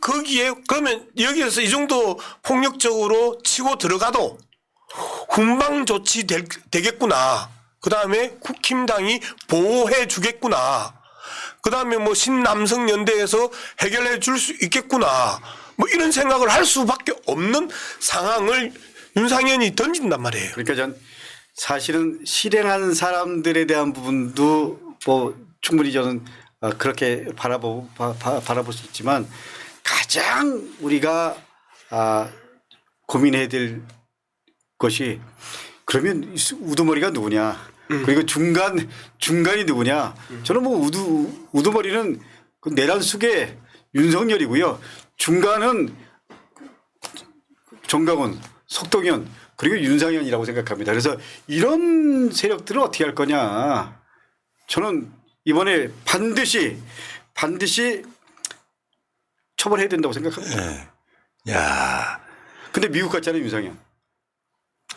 거기에 그러면 여기에서 이 정도 폭력적으로 치고 들어가도 훈방 조치 되겠구나. 그 다음에 국힘당이 보호해 주겠구나. 그 다음에 뭐 신남성연대에서 해결해 줄 수 있겠구나. 뭐 이런 생각을 할 수밖에 없는 상황을 윤상현이 던진단 말이에요. 그러니까 전 사실은 실행한 사람들에 대한 부분도 뭐 충분히 저는 그렇게 바라볼 수 있지만 가장 우리가 고민해야 될 것이 그러면 우두머리가 누구냐 그리고 중간이 누구냐 저는 뭐 우두머리는 그 내란 숙의 윤석열이고요. 중간은 정강원, 석동현 그리고 윤상현이라고 생각합니다. 그래서 이런 세력들을 어떻게 할 거냐. 저는 이번에 반드시 처벌해야 된다고 생각합니다. 네. 야, 근데 미국 같잖아요, 윤상현.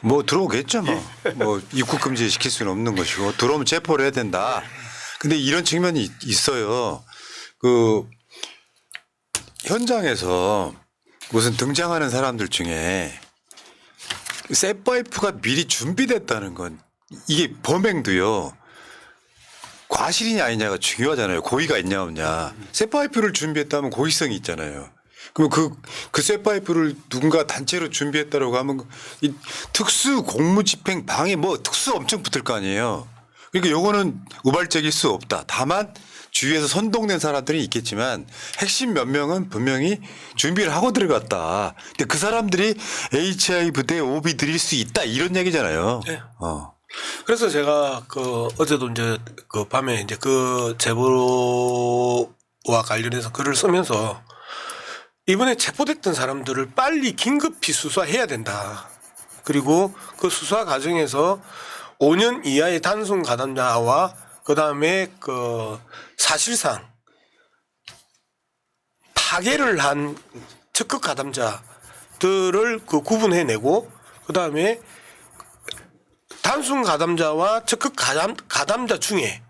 뭐 들어오겠죠 뭐. 뭐 입국 금지 시킬 수는 없는 것이고 들어오면 체포를 해야 된다. 근데 이런 측면이 있어요. 그 현장에서 무슨 등장하는 사람들 중에 셋바이프가 미리 준비됐다는 건 이게 범행도요. 과실이냐 아니냐가 중요하잖아요. 고의가 있냐 없냐. 셋바이프를 준비했다면 고의성이 있잖아요. 그럼 그 셋바이프를 누군가 단체로 준비했다라고 하면 이 특수 공무집행 방해 뭐 특수 엄청 붙을 거 아니에요. 그러니까 요거는 우발적일 수 없다. 다만 주위에서 선동된 사람들이 있겠지만 핵심 몇 명은 분명히 준비를 하고 들어갔다. 근데 그 사람들이 HI 부대에 오비 드릴 수 있다 이런 얘기잖아요. 네. 그래서 제가 그 어제도 이제 그 밤에 이제 그 제보와 관련해서 글을 쓰면서 이번에 체포됐던 사람들을 빨리 긴급히 수사해야 된다. 그리고 그 수사 과정에서 5년 이하의 단순 가담자와 그다음에 그 사실상 파괴를 한 적극 가담자들을 그 구분해내고 그다음에 단순 가담자와 적극 가담자 중에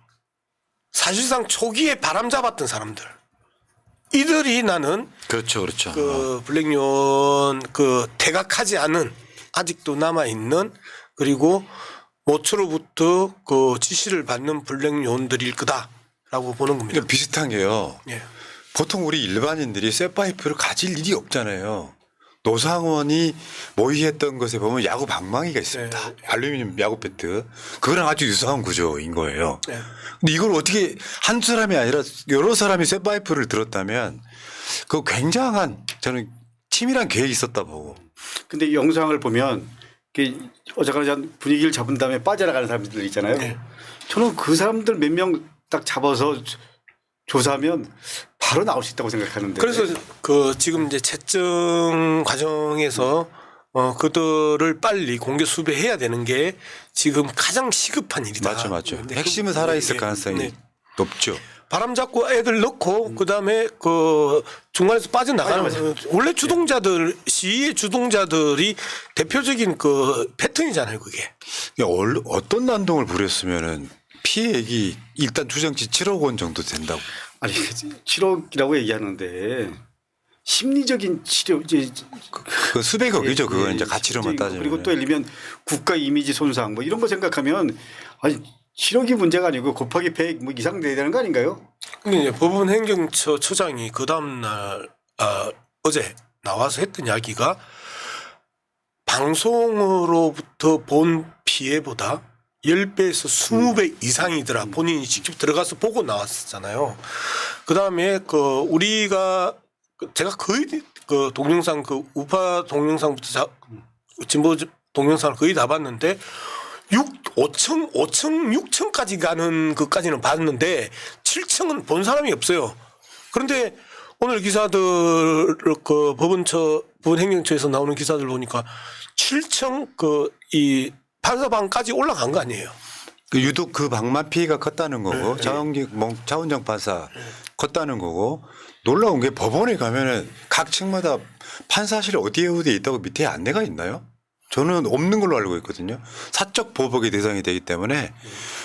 사실상 초기에 바람 잡았던 사람들 이들이 나는 그렇죠. 그 블랙요원 그 퇴각하지 않은 아직도 남아 있는 그리고 모처로부터 그 지시를 받는 블랙요원들일 거다라고 보는 겁니다. 그러니까 비슷한 게요. 예. 보통 우리 일반인들이 쇠파이프를 가질 일이 없잖아요. 노상원이 모의했던 것에 보면 야구 방망이가 있습니다. 네. 알루미늄 야구 배트. 그거랑 아주 유사한 구조인 거예요. 네. 근데 이걸 어떻게 한 사람이 아니라 여러 사람이 쇠파이프를 들었다면 그 굉장한 저는 치밀한 계획이 있었다 보고. 근데 영상을 보면 어쨌거나 분위기를 잡은 다음에 빠져나가는 사람들 있잖아요. 네. 저는 그 사람들 몇 명 딱 잡아서 조사하면 바로 나올 수 있다고 생각하는데. 그래서 그 지금 이제 채점 과정에서 그들을 빨리 공개 수배해야 되는 게 지금 가장 시급한 일이다. 맞죠. 근데 핵심은 살아있을 네. 가능성이 네. 높죠. 바람 잡고 애들 넣고 그다음에 그 중간에서 빠져나가는 원래 주동자들 시위의 주동자들이 대표적인 그 패턴이잖아요, 그게. 어떤 난동을 부렸으면은 피해액이 일단 추정치 7억 원 정도 된다고. 아니 7억이라고 얘기하는데 심리적인 치료 이제 그 수백억이죠. 그건 이제 가치로만 따지면. 그리고 또 예를 들면 국가 이미지 손상 뭐 이런 거 생각하면 아니 7억이 문제가 아니고 곱하기 100 뭐 이상 돼야 되는 거 아닌가요? 근데 이제 법원 행정처 처장이 그 다음 날 어제 나와서 했던 이야기가 방송으로부터 본 피해보다 10배에서 20배 이상이더라. 본인이 직접 들어가서 보고 나왔었잖아요. 그 다음에 그 우리가 제가 거의 그 동영상 그 우파 동영상부터 진보 동영상을 거의 다 봤는데 5층, 6층까지 가는 것까지는 봤는데 7층은 본 사람이 없어요. 그런데 오늘 기사들 그 법원 행정처에서 나오는 기사들 보니까 7층 그 이 판사방까지 올라간 거 아니에요. 유독 그 방만 피해가 컸다는 거고 차원정 판사 컸다는 거고 놀라운 게 법원에 가면은 각 층마다 판사실 어디에 있다고 밑에 안내가 있나요? 저는 없는 걸로 알고 있거든요. 사적 보복의 대상이 되기 때문에.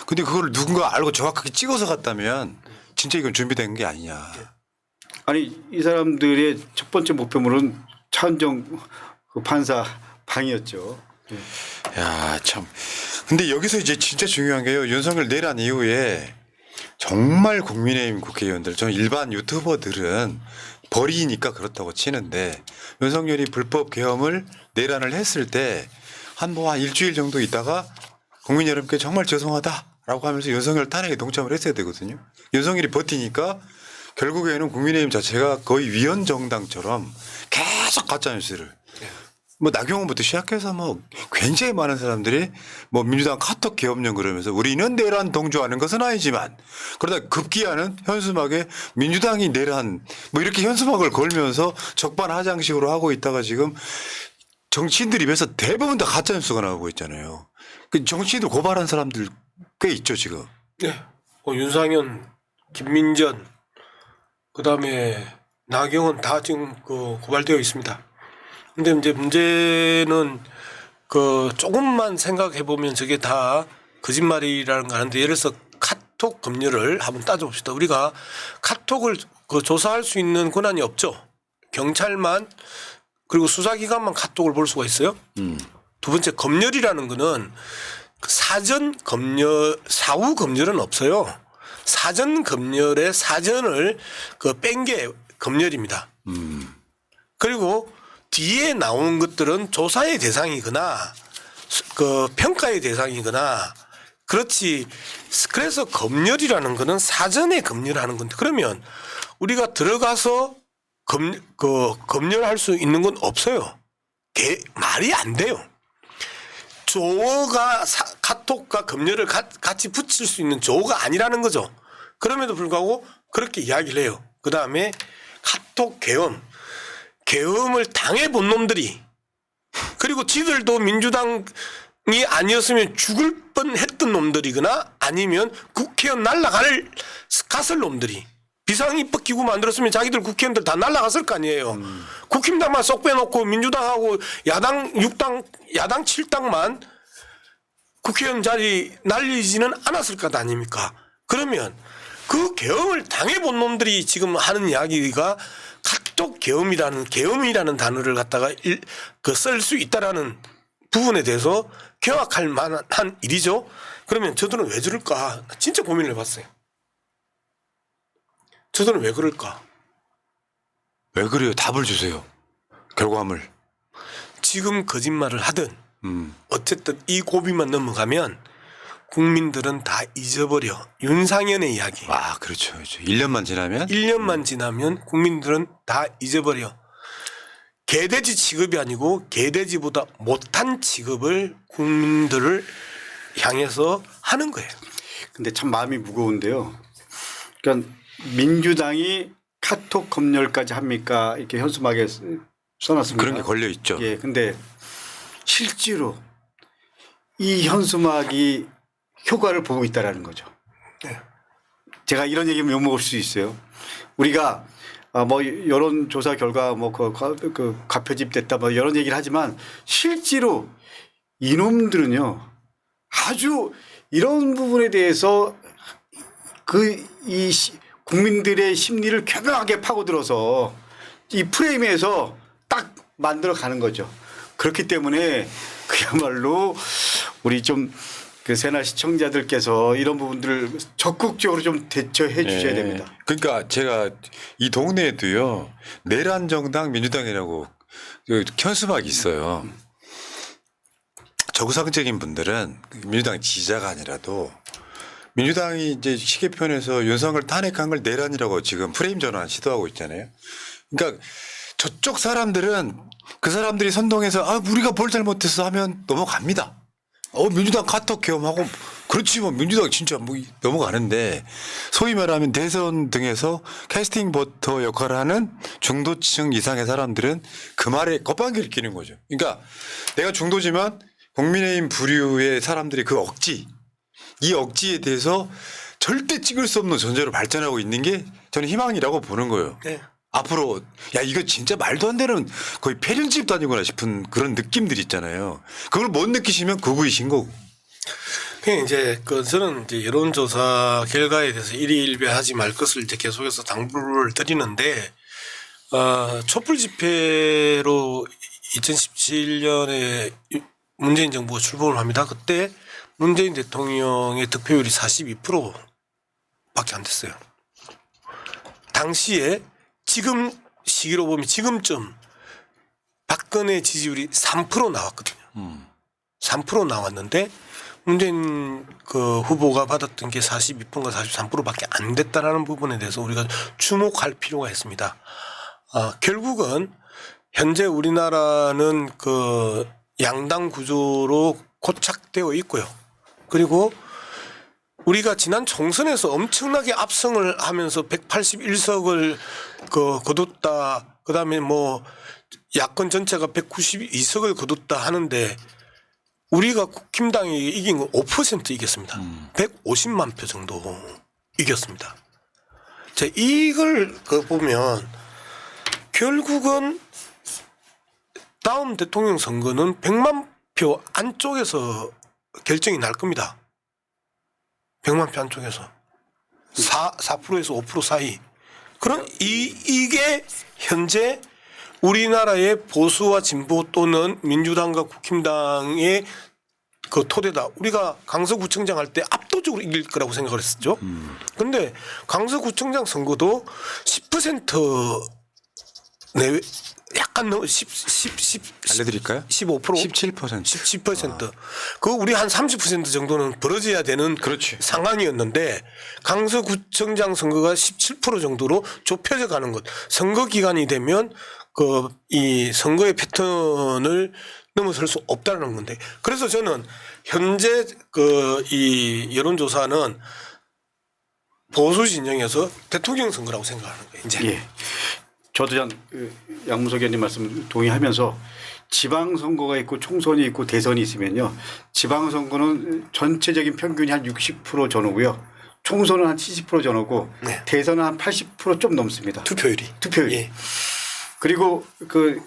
근데 그걸 누군가 알고 정확하게 찍어서 갔다면 진짜 이건 준비된 게 아니냐. 아니 이 사람들의 첫 번째 목표물은 차은정 그 판사 방이었죠. 야, 참. 근데 여기서 이제 진짜 중요한 게요. 윤석열 내란 이후에 정말 국민의힘 국회의원들, 저는 일반 유튜버들은 벌이니까 그렇다고 치는데 윤석열이 불법 계엄을 내란을 했을 때 한 일주일 정도 있다가 국민 여러분께 정말 죄송하다라고 하면서 윤석열 탄핵에 동참을 했어야 되거든요. 윤석열이 버티니까 결국에는 국민의힘 자체가 거의 위헌 정당처럼 계속 가짜 뉴스를 뭐 나경원부터 시작해서 뭐 굉장히 많은 사람들이 뭐 민주당 카톡 개업령 그러면서 우리는 내란 동조하는 것은 아니지만 그러다 급기야는 현수막에 민주당이 내란 뭐 이렇게 현수막을 걸면서 적반하장식으로 하고 있다가 지금 정치인들 입에서 대부분 다 가짜 뉴스가 나오고 있잖아요. 그 정치인들 고발한 사람들 꽤 있죠 지금. 네. 윤상현, 김민전, 그다음에 나경원 다 지금 그 고발되어 있습니다. 근데 이제 문제는 그 조금만 생각해 보면 저게 다 거짓말이라는 거 하는데 예를 들어서 카톡 검열을 한번 따져봅시다. 우리가 카톡을 그 조사할 수 있는 권한이 없죠. 경찰만 그리고 수사기관만 카톡을 볼 수가 있어요. 두 번째 검열이라는 거는 사전 검열, 사후 검열은 없어요. 사전 검열의 사전을 그 뺀 게 검열입니다. 그리고 뒤에 나오는 것들은 조사의 대상이거나 그 평가의 대상이거나 그렇지. 그래서 검열이라는 거는 사전에 검열하는 건데 그러면 우리가 들어가서 검열할 수 있는 건 없어요. 말이 안 돼요. 조어가 카톡과 검열을 같이 붙일 수 있는 조어가 아니라는 거죠. 그럼에도 불구하고 그렇게 이야기를 해요. 그다음에 카톡 계엄을 당해본 놈들이 그리고 지들도 민주당이 아니었으면 죽을 뻔했던 놈들이거나 아니면 국회의원 갔을 놈들이 비상입법기구 만들었으면 자기들 국회의원들 다 날아갔을 거 아니에요. 국힘당만 쏙 빼놓고 민주당하고 야당 7당만 국회의원 자리 날리지는 않았을 것 아닙니까? 그러면 그 계엄을 당해본 놈들이 지금 하는 이야기가 카톡 계엄이라는 단어를 갖다가 쓸 수 있다라는 부분에 대해서 경악할 만한 일이죠. 그러면 저들은 왜 저럴까? 진짜 고민을 해봤어요. 저들은 왜 그럴까? 왜 그래요? 답을 주세요. 결과물. 지금 거짓말을 하든 어쨌든 이 고비만 넘어가면 국민들은 다 잊어버려. 윤상현의 이야기. 아, 그렇죠. 1년만 지나면? 1년만 지나면 국민들은 다 잊어버려. 개돼지 취급이 아니고 개돼지보다 못한 취급을 국민들을 향해서 하는 거예요. 근데 참 마음이 무거운데요. 그러니까 민주당이 카톡 검열까지 합니까? 이렇게 현수막에 써놨습니다. 그런 게 걸려 있죠. 예, 근데 실제로 이 현수막이 효과를 보고 있다라는 거죠. 네. 제가 이런 얘기면 욕먹을 수 있어요. 우리가 뭐 여론조사 결과 뭐 그 가표집 됐다 뭐 이런 얘기를 하지만 실제로 이놈들은요 아주 이런 부분에 대해서 이 국민들의 심리를 교묘하게 파고들어서 이 프레임에서 딱 만들어 가는 거죠. 그렇기 때문에 그야말로 우리 좀 그 새날 시청자들께서 이런 부분들을 적극적으로 좀 대처해 주셔야 됩니다. 그러니까 제가 이 동네에도요 내란 정당 민주당이라고 그 현수막이 있어요. 저구상적인 분들은 민주당 지지자가 아니라도 민주당이 이제 시계편에서 윤석열 탄핵한 걸 내란이라고 지금 프레임 전환 시도하고 있잖아요. 그러니까 저쪽 사람들은 그 사람들이 선동해서 우리가 뭘 잘못했어 하면 넘어갑니다. 민주당 카톡 계엄하고 그렇지 뭐 민주당 진짜 뭐 넘어가는데 소위 말하면 대선 등에서 캐스팅 보터 역할을 하는 중도층 이상의 사람들은 그 말에 겉방귀를 끼는 거죠. 그러니까 내가 중도지만 국민의힘 부류의 사람들이 그 이 억지에 대해서 절대 찍을 수 없는 존재로 발전하고 있는 게 저는 희망이라고 보는 거예요. 네. 앞으로 이거 진짜 말도 안 되는 거의 폐륜집 다니구나 싶은 그런 느낌들이 있잖아요. 그걸 못 느끼시면 극우이신 거고. 그냥 이제 저는 이제 여론조사 결과에 대해서 일희일비하지 말 것을 이제 계속해서 당부를 드리는데 촛불 집회로 2017년에 문재인 정부가 출범을 합니다. 그때 문재인 대통령의 득표율이 42%밖에 안 됐어요. 당시에 지금 시기로 보면 지금쯤 박근혜 지지율이 3% 나왔거든요. 3% 나왔는데 문재인 그 후보가 받았던 게 42%가 43%밖에 안 됐다라는 부분에 대해서 우리가 주목할 필요가 있습니다. 결국은 현재 우리나라는 그 양당 구조로 고착되어 있고요. 그리고 우리가 지난 총선에서 엄청나게 압승을 하면서 181석을 거뒀다. 그다음에 뭐 야권 전체가 192석을 거뒀다 하는데 우리가 국힘당이 이긴 건 5% 이겼습니다. 150만 표 정도 이겼습니다. 자, 이걸 보면 결국은 다음 대통령 선거는 100만 표 안쪽에서 결정이 날 겁니다. 100만 표 안쪽에서 4%에서 5% 사이. 그럼 이게 현재 우리나라의 보수와 진보 또는 민주당과 국힘당의 그 토대다. 우리가 강서구청장 할 때 압도적으로 이길 거라고 생각을 했었죠. 그런데 강서구청장 선거도 10% 내외 약간 넘어 10 알려드릴까요? 15% 17%. 17%. 그 우리 한 30% 정도는 벌어져야 되는 그렇지. 상황이었는데 강서구청장 선거가 17% 정도로 좁혀져 가는 것. 선거 기간이 되면 그 이 선거의 패턴을 넘어설 수 없다는 건데. 그래서 저는 현재 그 이 여론조사는 보수 진영에서 대통령 선거라고 생각하는 거예요. 이제. 예. 저도 양문석 의원님 말씀 동의하면서 지방선거가 있고 총선이 있고 대선이 있으면요. 지방선거는 전체적인 평균이 한 60% 전후고요. 총선은 한 70% 전후고 네. 대선은 한 80% 좀 넘습니다. 투표율이. 투표율이. 그리고 그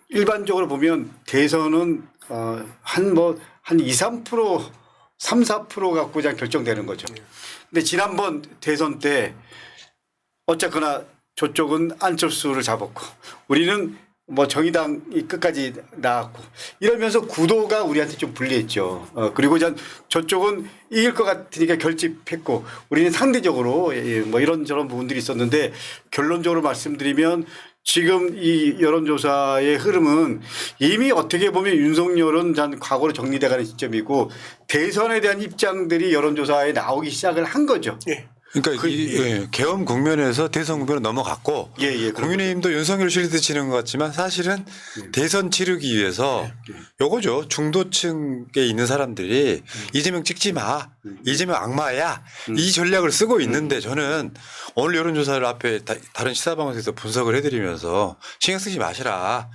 일반적으로 보면 대선은 한 2, 3%, 3, 4% 갖고 그냥 결정되는 거죠. 근데 지난번 대선 때 어쨌거나 저쪽은 안철수를 잡았고 우리는 뭐 정의당이 끝까지 나왔고 이러면서 구도가 우리한테 좀 불리했죠. 그리고 저쪽은 이길 것 같으니까 결집했고 우리는 상대적으로 뭐 이런저런 부분들이 있었는데 결론적으로 말씀드리면 지금 이 여론조사의 흐름은 이미 어떻게 보면 윤석열은 과거로 정리돼가는 시점이고 대선에 대한 입장들이 여론조사에 나오기 시작을 한 거죠. 예. 그러니까 계엄 국면에서 대선 국면으로 넘어갔고 국민의힘도 윤석열 시리즈 치는 것 같지만 사실은 대선 치르기 위해서 요거죠. 중도층에 있는 사람들이 이재명 찍지 마. 이재명 악마야. 이 전략을 쓰고 있는데 저는 오늘 여론조사를 앞에 다른 시사방송에서 분석을 해드리면서 신경 쓰지 마시라.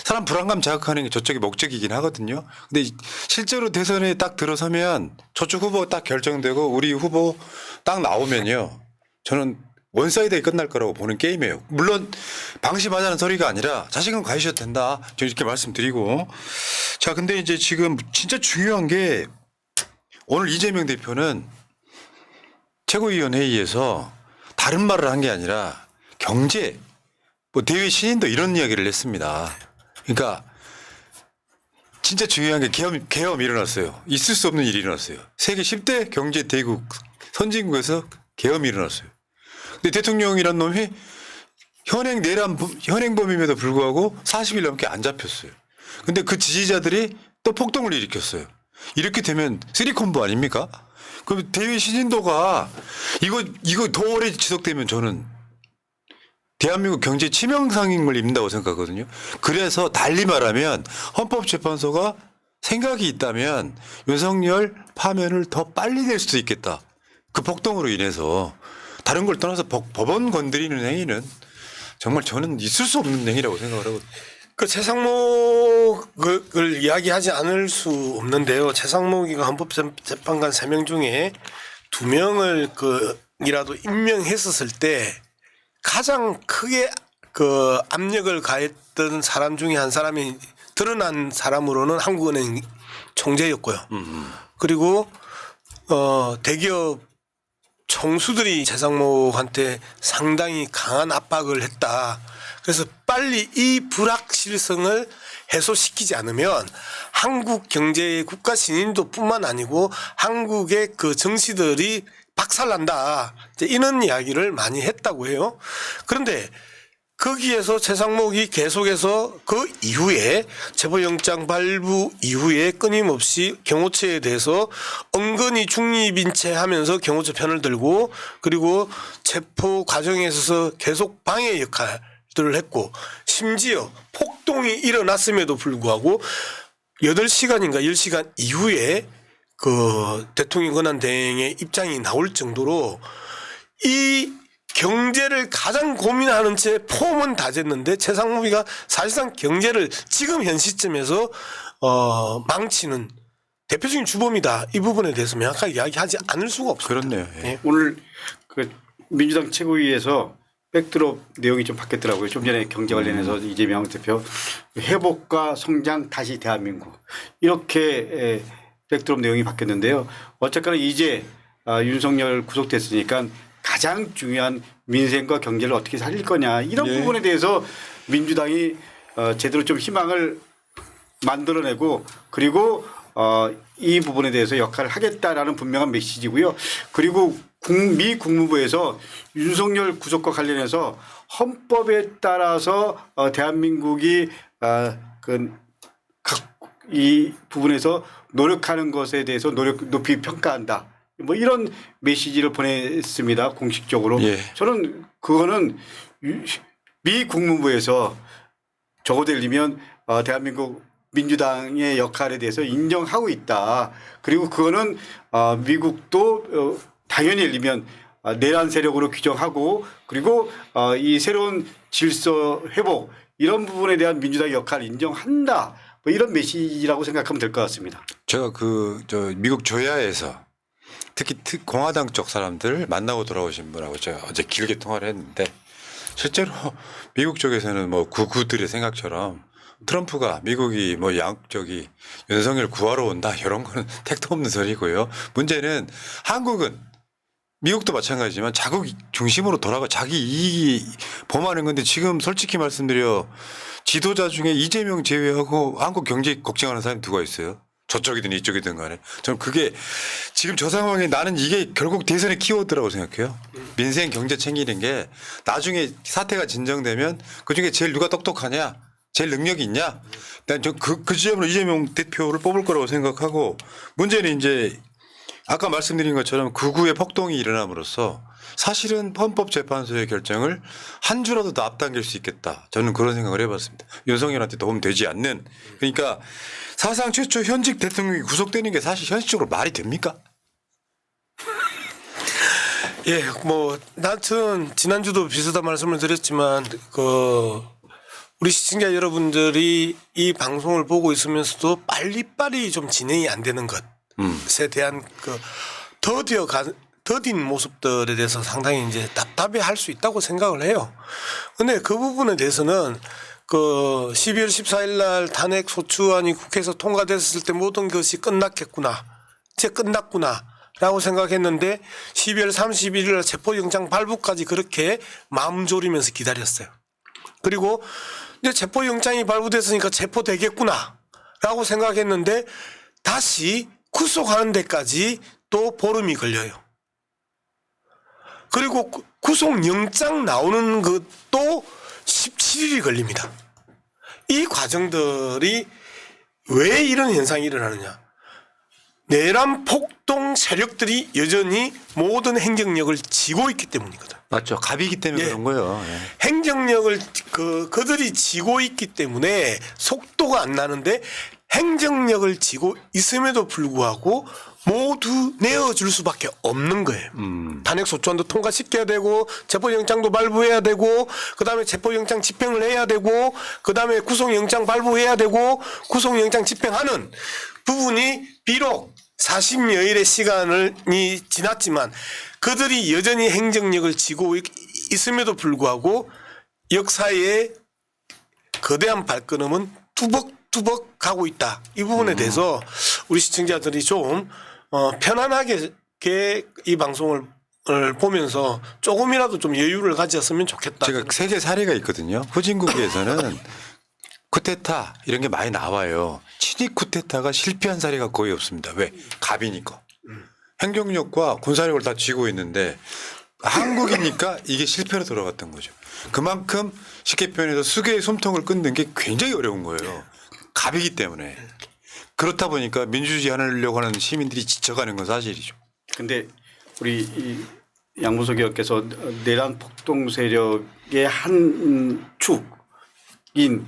사람 불안감 자극하는 게 저쪽의 목적이긴 하거든요. 근데 실제로 대선에 딱 들어서면 저쪽 후보 딱 결정되고 우리 후보 딱 나오면요. 저는 원사이드에 끝날 거라고 보는 게임이에요. 물론 방심하자는 소리가 아니라 자신감 가지셔도 된다. 저 이렇게 말씀드리고. 자, 근데 이제 지금 진짜 중요한 게 오늘 이재명 대표는 최고위원 회의에서 다른 말을 한 게 아니라 경제 뭐 대외 신인도 이런 이야기를 했습니다. 그러니까 진짜 중요한 게 계엄이 일어났어요. 있을 수 없는 일이 일어났어요. 세계 10대 경제 대국 선진국에서 계엄이 일어났어요. 근데 대통령이란 놈이 현행범임에도 불구하고 40일 넘게 안 잡혔어요. 근데 그 지지자들이 또 폭동을 일으켰어요. 이렇게 되면 쓰리콤보 아닙니까? 그럼 대외 신인도가 이거 더 오래 지속되면 저는 대한민국 경제 치명상임을 입는다고 생각하거든요. 그래서 달리 말하면 헌법재판소가 생각이 있다면 윤석열 파면을 더 빨리 낼 수도 있겠다. 그 폭동으로 인해서 다른 걸 떠나서 법원 건드리는 행위는 정말 저는 있을 수 없는 행위라고 생각을 하거든요. 그 최상목을 이야기하지 않을 수 없는데요. 최상목이가 헌법재판관 3명 중에 2명을 이라도 임명했었을 때 가장 크게 그 압력을 가했던 사람 중에 한 사람이 드러난 사람으로는 한국은행 총재였고요. 그리고 대기업 총수들이 최상목한테 상당히 강한 압박을 했다. 그래서 빨리 이 불확실성을 해소시키지 않으면 한국 경제의 국가 신인도뿐만 아니고 한국의 그 정치들이 박살난다. 이런 이야기를 많이 했다고 해요. 그런데 거기에서 최상목이 계속해서 그 이후에 체포영장 발부 이후에 끊임없이 경호처에 대해서 은근히 중립인 채 하면서 경호처 편을 들고 그리고 체포 과정에 있어서 계속 방해 역할들을 했고 심지어 폭동이 일어났음에도 불구하고 8시간인가 10시간 이후에 그 대통령 권한대행의 입장이 나올 정도로 이 경제를 가장 고민하는 채 폼은 다 쟀는데 최상무비가 사실상 경제를 지금 현 시점에서 망치는 대표적인 주범이다. 이 부분에 대해서 명확하게 이야기하지 않을 수가 없습니다. 그렇네요. 예. 예. 오늘 그 민주당 최고위에서 백드롭 내용이 좀 바뀌었더라고요. 좀 전에 경제 관련해서 이재명 대표 회복과 성장 다시 대한민국 이렇게 백드롭 내용이 바뀌었는데요. 어쨌거나 이제 윤석열 구속됐으니까 가장 중요한 민생과 경제를 어떻게 살릴 거냐 이런 예. 부분에 대해서 민주당이 제대로 좀 희망을 만들어내고 그리고 이 부분에 대해서 역할을 하겠다라는 분명한 메시지고요. 그리고 미 국무부에서 윤석열 구속과 관련해서 헌법에 따라서 대한민국이 이 부분에서 노력하는 것에 대해서 높이 평가한다. 뭐 이런 메시지를 보냈습니다. 공식적으로. 예. 저는 그거는 미 국무부에서 적어도 예를 들면 대한민국 민주당의 역할에 대해서 인정하고 있다. 그리고 그거는 미국도 당연히 예를 들면 내란 세력으로 규정하고 그리고 이 새로운 질서 회복 이런 부분에 대한 민주당의 역할을 인정한다. 뭐 이런 메시지라고 생각하면 될 것 같습니다. 제가 미국 조야에서 특히 공화당 쪽 사람들 만나고 돌아오신 분하고 제가 어제 길게 통화를 했는데 실제로 미국 쪽에서는 뭐 구구들의 생각처럼 트럼프가 미국이 뭐 윤석열 구하러 온다 이런 거는 택도 없는 소리고요. 문제는 한국은 미국도 마찬가지지만 자국 중심으로 돌아가 자기 이익이 범하는 건데 지금 솔직히 말씀드려 지도자 중에 이재명 제외하고 한국 경제 걱정하는 사람이 누가 있어요? 저쪽이든 이쪽이든 간에. 저는 그게 지금 저 상황에 나는 이게 결국 대선의 키워드라고 생각해요. 민생 경제 챙기는 게 나중에 사태가 진정되면 그중에 제일 누가 똑똑하냐 제일 능력이 있냐. 난 그 지점으로 이재명 대표를 뽑을 거라고 생각하고 문제는 이제 아까 말씀드린 것처럼 극우의 폭동이 일어남으로써 사실은 헌법재판소의 결정을 한 주라도 더 앞당길 수 있겠다. 저는 그런 생각을 해봤습니다. 윤석열한테 도움되지 않는. 그러니까 사상 최초 현직 대통령이 구속되는 게 사실 현실적으로 말이 됩니까? 예, 뭐 나는 지난주도 비슷한 말씀을 드렸지만 우리 시청자 여러분들이 이 방송을 보고 있으면서도 빨리빨리 좀 진행이 안 되는 것에 대한 더딘 모습들에 대해서 상당히 이제 답답해할 수 있다고 생각을 해요. 근데 그 부분에 대해서는 12월 14일 날 탄핵 소추안이 국회에서 통과됐을 때 모든 것이 끝났겠구나. 이제 끝났구나. 라고 생각했는데 12월 31일 날 체포영장 발부까지 그렇게 마음 졸이면서 기다렸어요. 그리고 이제 체포영장이 발부됐으니까 체포되겠구나. 라고 생각했는데 다시 구속하는 데까지 또 보름이 걸려요. 그리고 구속영장 나오는 것도 17일이 걸립니다. 이 과정들이 왜 이런 현상이 일어나느냐. 내란 폭동 세력들이 여전히 모든 행정력을 쥐고 있기 때문이거든. 맞죠. 갑이기 때문에 예. 그런 거예요. 예. 행정력을 그들이 쥐고 있기 때문에 속도가 안 나는데 행정력을 쥐고 있음에도 불구하고 모두 내어줄 수밖에 없는 거예요. 탄핵 소추안도 통과시켜야 되고 체포영장도 발부해야 되고 그다음에 체포영장 집행을 해야 되고 그다음에 구속영장 발부해야 되고 구속영장 집행하는 부분이 비록 40여일의 시간이 지났지만 그들이 여전히 행정력을 쥐고 있음에도 불구하고 역사의 거대한 발걸음은 뚜벅뚜벅 가고 있다. 이 부분에 대해서 우리 시청자들이 좀 편안하게 이 방송을 보면서 조금이라도 좀 여유를 가졌으면 좋겠다. 제가 세계 사례가 있거든요. 후진국에서는 쿠데타 이런 게 많이 나와요. 친위 쿠데타가 실패한 사례가 거의 없습니다. 왜? 갑이니까. 행정력과 군사력을 다 쥐고 있는데 한국이니까 이게 실패로 돌아갔던 거죠. 그만큼 쉽게 표현해서 수개의 솜통을 끊는 게 굉장히 어려운 거예요. 갑이기 때문에. 그렇다 보니까 민주주의 하려고 하는 시민들이 지쳐가는 건 사실이죠. 근데 우리 이 양문석 의원께서 내란 폭동 세력의 한 축인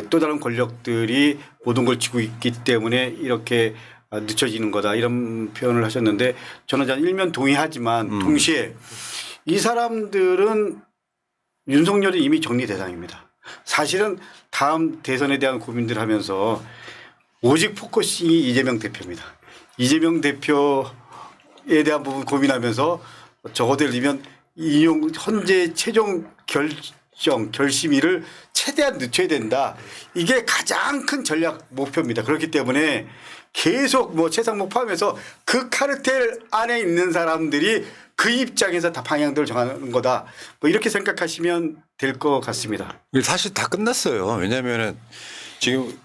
또 다른 권력들이 모든 걸 쥐고 있기 때문에 이렇게 늦춰지는 거다 이런 표현을 하셨는데 저는 일면 동의하지만 동시에 이 사람들은 윤석열이 이미 정리 대상입니다. 사실은 다음 대선에 대한 고민들 하면서 오직 포커싱이 이재명 대표입니다. 이재명 대표에 대한 부분 고민하면서 적어도 예를 들면 이용 현재 최종 결심일을 최대한 늦춰야 된다. 이게 가장 큰 전략 목표입니다. 그렇기 때문에 계속 뭐 최상목 포함해서 그 카르텔 안에 있는 사람들이 그 입장에서 다 방향들을 정하는 거다. 뭐 이렇게 생각하시면 될 것 같습니다. 사실 다 끝났어요. 왜냐하면 지금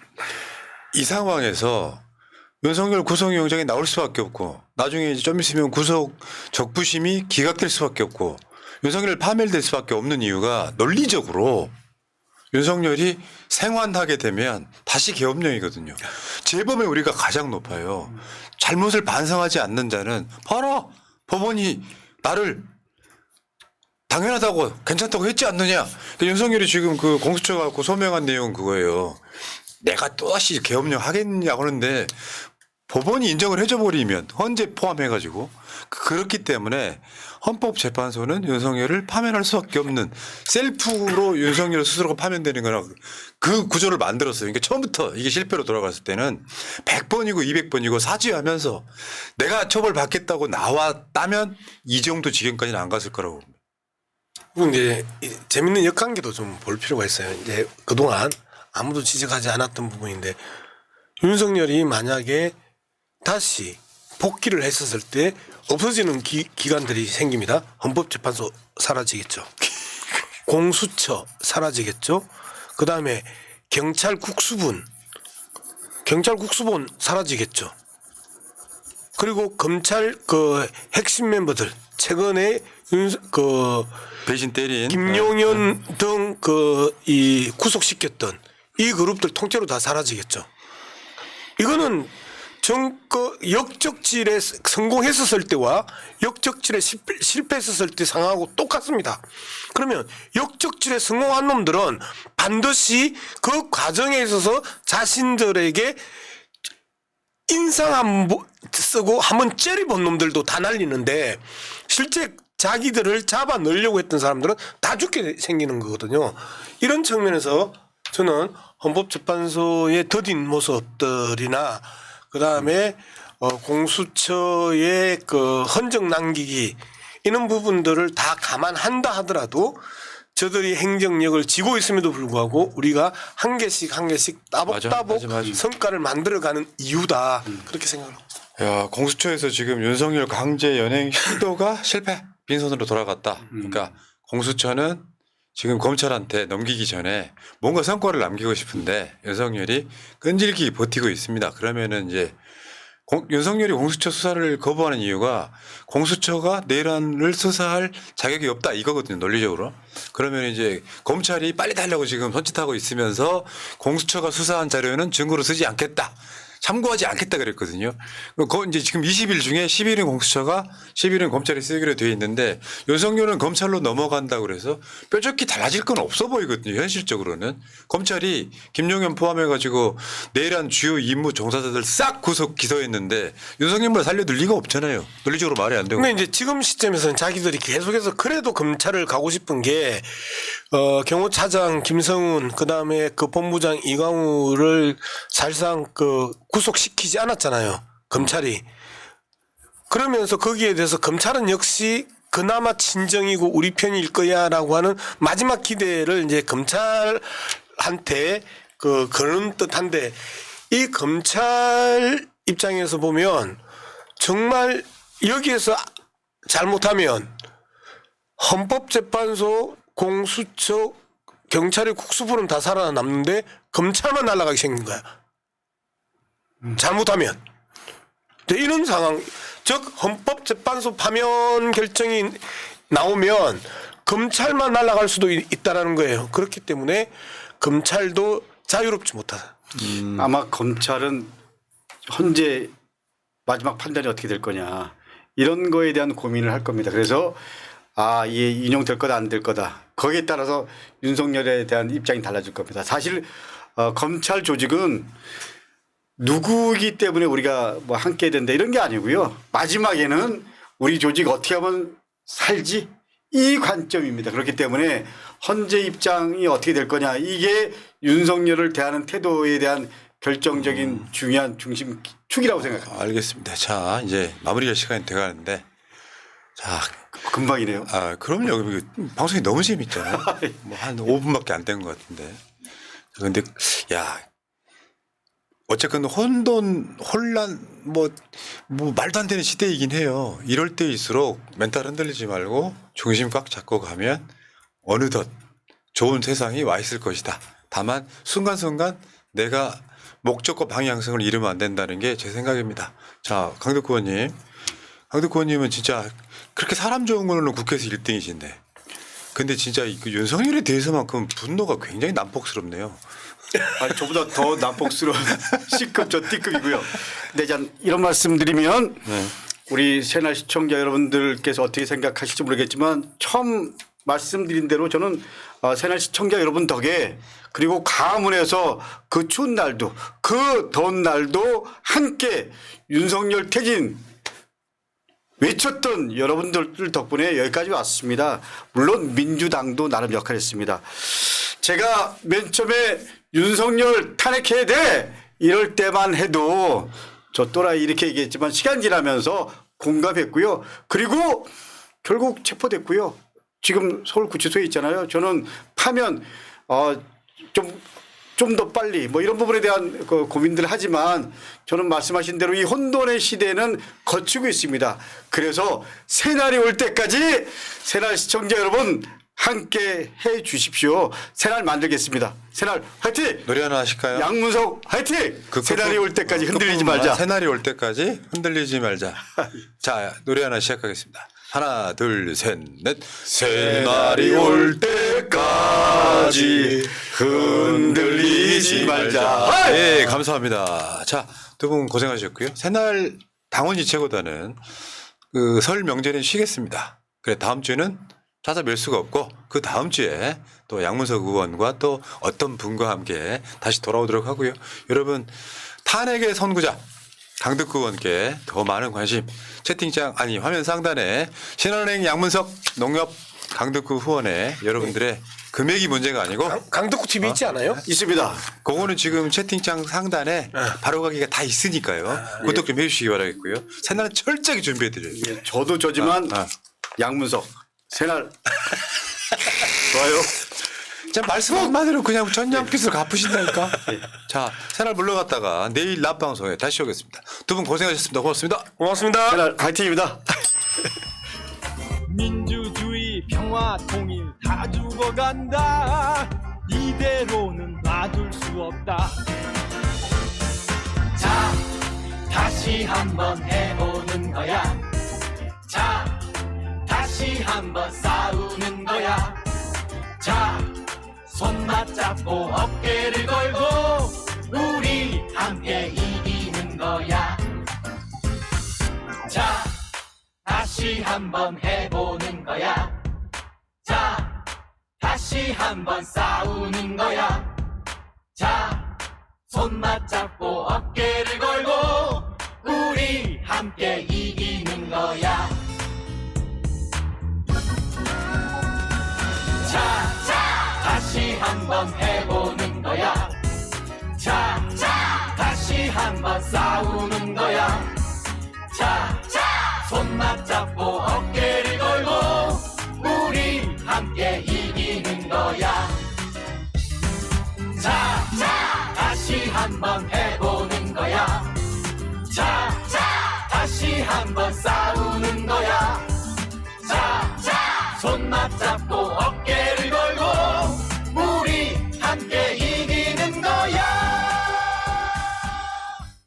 이 상황에서 윤석열 구속영장이 나올 수밖에 없고 나중에 이제 좀 있으면 구속 적부심이 기각될 수밖에 없고 윤석열 파멸될 수밖에 없는 이유가 논리적으로 윤석열이 생환하게 되면 다시 계엄령이거든요. 재범의 우리가 가장 높아요. 잘못을 반성하지 않는 자는 봐라 법원이 나를 당연하다고 괜찮다고 했지 않느냐. 근데 윤석열이 지금 그 공수처 갖고 소명한 내용은 그거예요. 내가 또다시 계엄령 하겠냐고 하는데 법원이 인정을 해줘 버리면 헌재 포함해가지고 그렇기 때문에 헌법재판소는 윤석열을 파면할 수밖에 없는 셀프로 윤석열 스스로가 파면되는 거라 그 구조를 만들었어요. 그러니까 처음부터 이게 실패로 돌아갔을 때는 100번이고 200번이고 사죄하면서 내가 처벌받겠다고 나왔다면 이 정도 지경까지는 안 갔을 거라고 봅니다. 이제 재밌는 역관계도 좀 볼 필요가 있어요. 이제 그동안 아무도 지적하지 않았던 부분인데 윤석열이 만약에 다시 복귀를 했었을 때 없어지는 기관들이 생깁니다. 헌법재판소 사라지겠죠. 공수처 사라지겠죠. 그다음에 경찰 국수본 사라지겠죠. 그리고 검찰 그 핵심 멤버들 최근에 배신 때린 김용현 등 이 구속시켰던 이 그룹들 통째로 다 사라지겠죠. 이거는 역적질에 성공했었을 때와 역적질에 실패했었을 때 상황하고 똑같습니다. 그러면 역적질에 성공한 놈들은 반드시 그 과정에 있어서 자신들에게 인상 한번 쓰고 한번 째려본 놈들도 다 날리는데 실제 자기들을 잡아 넣으려고 했던 사람들은 다 죽게 생기는 거거든요. 이런 측면에서 저는 헌법재판소의 더딘 모습들이나 그다음에 공수처의 그 흔적 남기기 이런 부분들을 다 감안한다 하더라도 저들이 행정력을 쥐고 있음에도 불구하고 우리가 한 개씩 따복따복 맞아. 성과를 만들어가는 이유다 그렇게 생각합니다. 야, 공수처에서 지금 윤석열 강제 연행 시도가 실패 빈손으로 돌아갔다. 그러니까 공수처는 지금 검찰한테 넘기기 전에 뭔가 성과를 남기고 싶은데 윤석열이 끈질기게 버티고 있습니다. 그러면은 이제 윤석열이 공수처 수사를 거부하는 이유가 공수처가 내란을 수사할 자격이 없다 이거거든요. 논리적으로. 그러면 이제 검찰이 빨리 달라고 지금 손짓하고 있으면서 공수처가 수사한 자료는 증거로 쓰지 않겠다. 참고하지 않겠다 그랬거든요. 이제 지금 20일 중에 10일은 공수처가 10일은 검찰이 쓰기로 되어 있는데 윤석열은 검찰로 넘어간다고 그래서 뾰족히 달라질 건 없어 보이거든요. 현실적으로는. 검찰이 김용현 포함해가지고 내란 주요 임무 종사자들 싹 구속 기소했는데 윤석열만 살려둘 리가 없잖아요. 논리적으로 말이 안 되고. 근데 이제 지금 시점에서는 자기들이 계속해서 그래도 검찰을 가고 싶은 게 경호차장 김성훈 그다음에 그 본부장 이광우를 사실상 구속시키지 않았잖아요. 검찰이. 그러면서 거기에 대해서 검찰은 역시 그나마 친정이고 우리 편일 거야라고 하는 마지막 기대를 이제 검찰한테 그런 듯한데 이 검찰 입장에서 보면 정말 여기에서 잘못하면 헌법재판소 공수처 경찰의 국수부는 다 살아남는데 검찰만 날아가게 생긴 거야. 잘못하면. 이런 상황 즉 헌법재판소 파면 결정이 나오면 검찰만 날아갈 수도 있다라는 거예요. 그렇기 때문에 검찰도 자유롭지 못하다. 아마 검찰은 현재 마지막 판단이 어떻게 될 거냐 이런 거에 대한 고민을 할 겁니다. 그래서 이게 인용될 거다 안 될 거다 거기에 따라서 윤석열에 대한 입장이 달라질 겁니다. 사실 검찰 조직은 누구이기 때문에 우리가 뭐 함께 된다 이런 게 아니고요. 마지막에는 우리 조직 어떻게 하면 살지 이 관점입니다. 그렇기 때문에 현재 입장이 어떻게 될 거냐 이게 윤석열을 대하는 태도에 대한 결정적인 중요한 중심축이라고 생각합니다. 알겠습니다. 자, 이제 마무리할 시간이 돼가는데, 자, 금방이네요. 그럼요. 방송이 너무 재밌잖아요. 뭐 한 5분밖에 안 된 것 같은데. 근데, 야, 어쨌건 혼란, 말도 안 되는 시대이긴 해요. 이럴 때일수록 멘탈 흔들리지 말고 중심 꽉 잡고 가면 어느덧 좋은 세상이 와 있을 것이다. 다만 순간순간 내가 목적과 방향성을 잃으면 안 된다는 게 제 생각입니다. 자, 강덕구 의원님. 강덕구 의원님은 진짜 그렇게 사람 좋은 걸로는 국회에서 1등이신데. 근데 진짜 그 윤석열에 대해서만큼 분노가 굉장히 난폭스럽네요. 저보다 더 난폭스러운 C급 저 D급이고요. 근데 이런 말씀 드리면 우리 새날 시청자 여러분들께서 어떻게 생각하실지 모르겠지만 처음 말씀드린 대로 저는 새날 시청자 여러분 덕에 그리고 가문에서 그 추운 날도 그 더운 날도 함께 윤석열 퇴진 외쳤던 여러분들 덕분에 여기까지 왔습니다. 물론 민주당도 나름 역할을 했습니다. 제가 맨 처음에 윤석열 탄핵해야 돼 이럴 때만 해도 저 또라이 이렇게 얘기했지만 시간 지나면서 공감했고요. 그리고 결국 체포됐고요. 지금 서울구치소에 있잖아요. 저는 파면 좀 더 빨리 뭐 이런 부분에 대한 그 고민들을 하지만 저는 말씀하신 대로 이 혼돈의 시대는 거치고 있습니다. 그래서 새날이 올 때까지 새날 시청자 여러분 함께 해 주십시오. 새날 만들겠습니다. 새날 화이팅! 노래 하나 하실까요? 양문석 화이팅! 새날이 올 때까지 흔들리지 말자. 새날이 올 때까지 흔들리지 말자. 자, 노래 하나 시작하겠습니다. 하나, 둘, 셋, 넷. 새날이 올 때까지 흔들리지 말자. 네, 감사합니다. 자, 두 분 고생하셨고요. 새날 당원이 최고다는 그 설 명절엔 쉬겠습니다. 그래, 다음 주에는 찾아뵐 수가 없고 그 다음 주에 또 양문석 의원과 또 어떤 분과 함께 다시 돌아오도록 하고요. 여러분 탄핵의 선구자 강덕구 의원께 더 많은 관심 채팅창 화면 상단에 신한은행 양문석 농협 강덕구 후원에 여러분들의 금액이 문제가 아니고 강덕구 TV 있지 않아요? 있습니다. 그거는 지금 채팅창 상단에 바로 가기가 다 있으니까요. 구독 좀 해주시기 바라겠고요. 새날은 철저하게 준비해드려요. 저도 저지만 양문석 새날 좋아요. 자, 말씀 한마디로 그냥 전양빚을 갚으신다니까. 자, 새날 물러갔다가 내일 낮 방송에 다시 오겠습니다. 두 분 고생하셨습니다. 고맙습니다. 고맙습니다. 새날 화이팅입니다. 민주주의 평화 통일 다 죽어간다. 이대로는 놔둘 수 없다. 자, 다시 한번 해보는 거야. 자, 다시 한번 싸우는 거야. 자, 손 맞잡고 어깨를 걸고 우리 함께 이기는 거야. 자, 다시 한번 해보는 거야. 자, 다시 한번 싸우는 거야. 자, 손 맞잡고 어깨를 걸고 우리 함께 이기는 거야. 자, 다시 한번 해보는 거야. 자, 다시 한번 싸우는 거야. 자, 손 맞잡고 어깨를 걸고 우리 함께 이기는 거야. 자, 다시 한번 해보는 거야. 자, 다시 한번 싸우는 거야. 자, 손 맞잡고 어깨를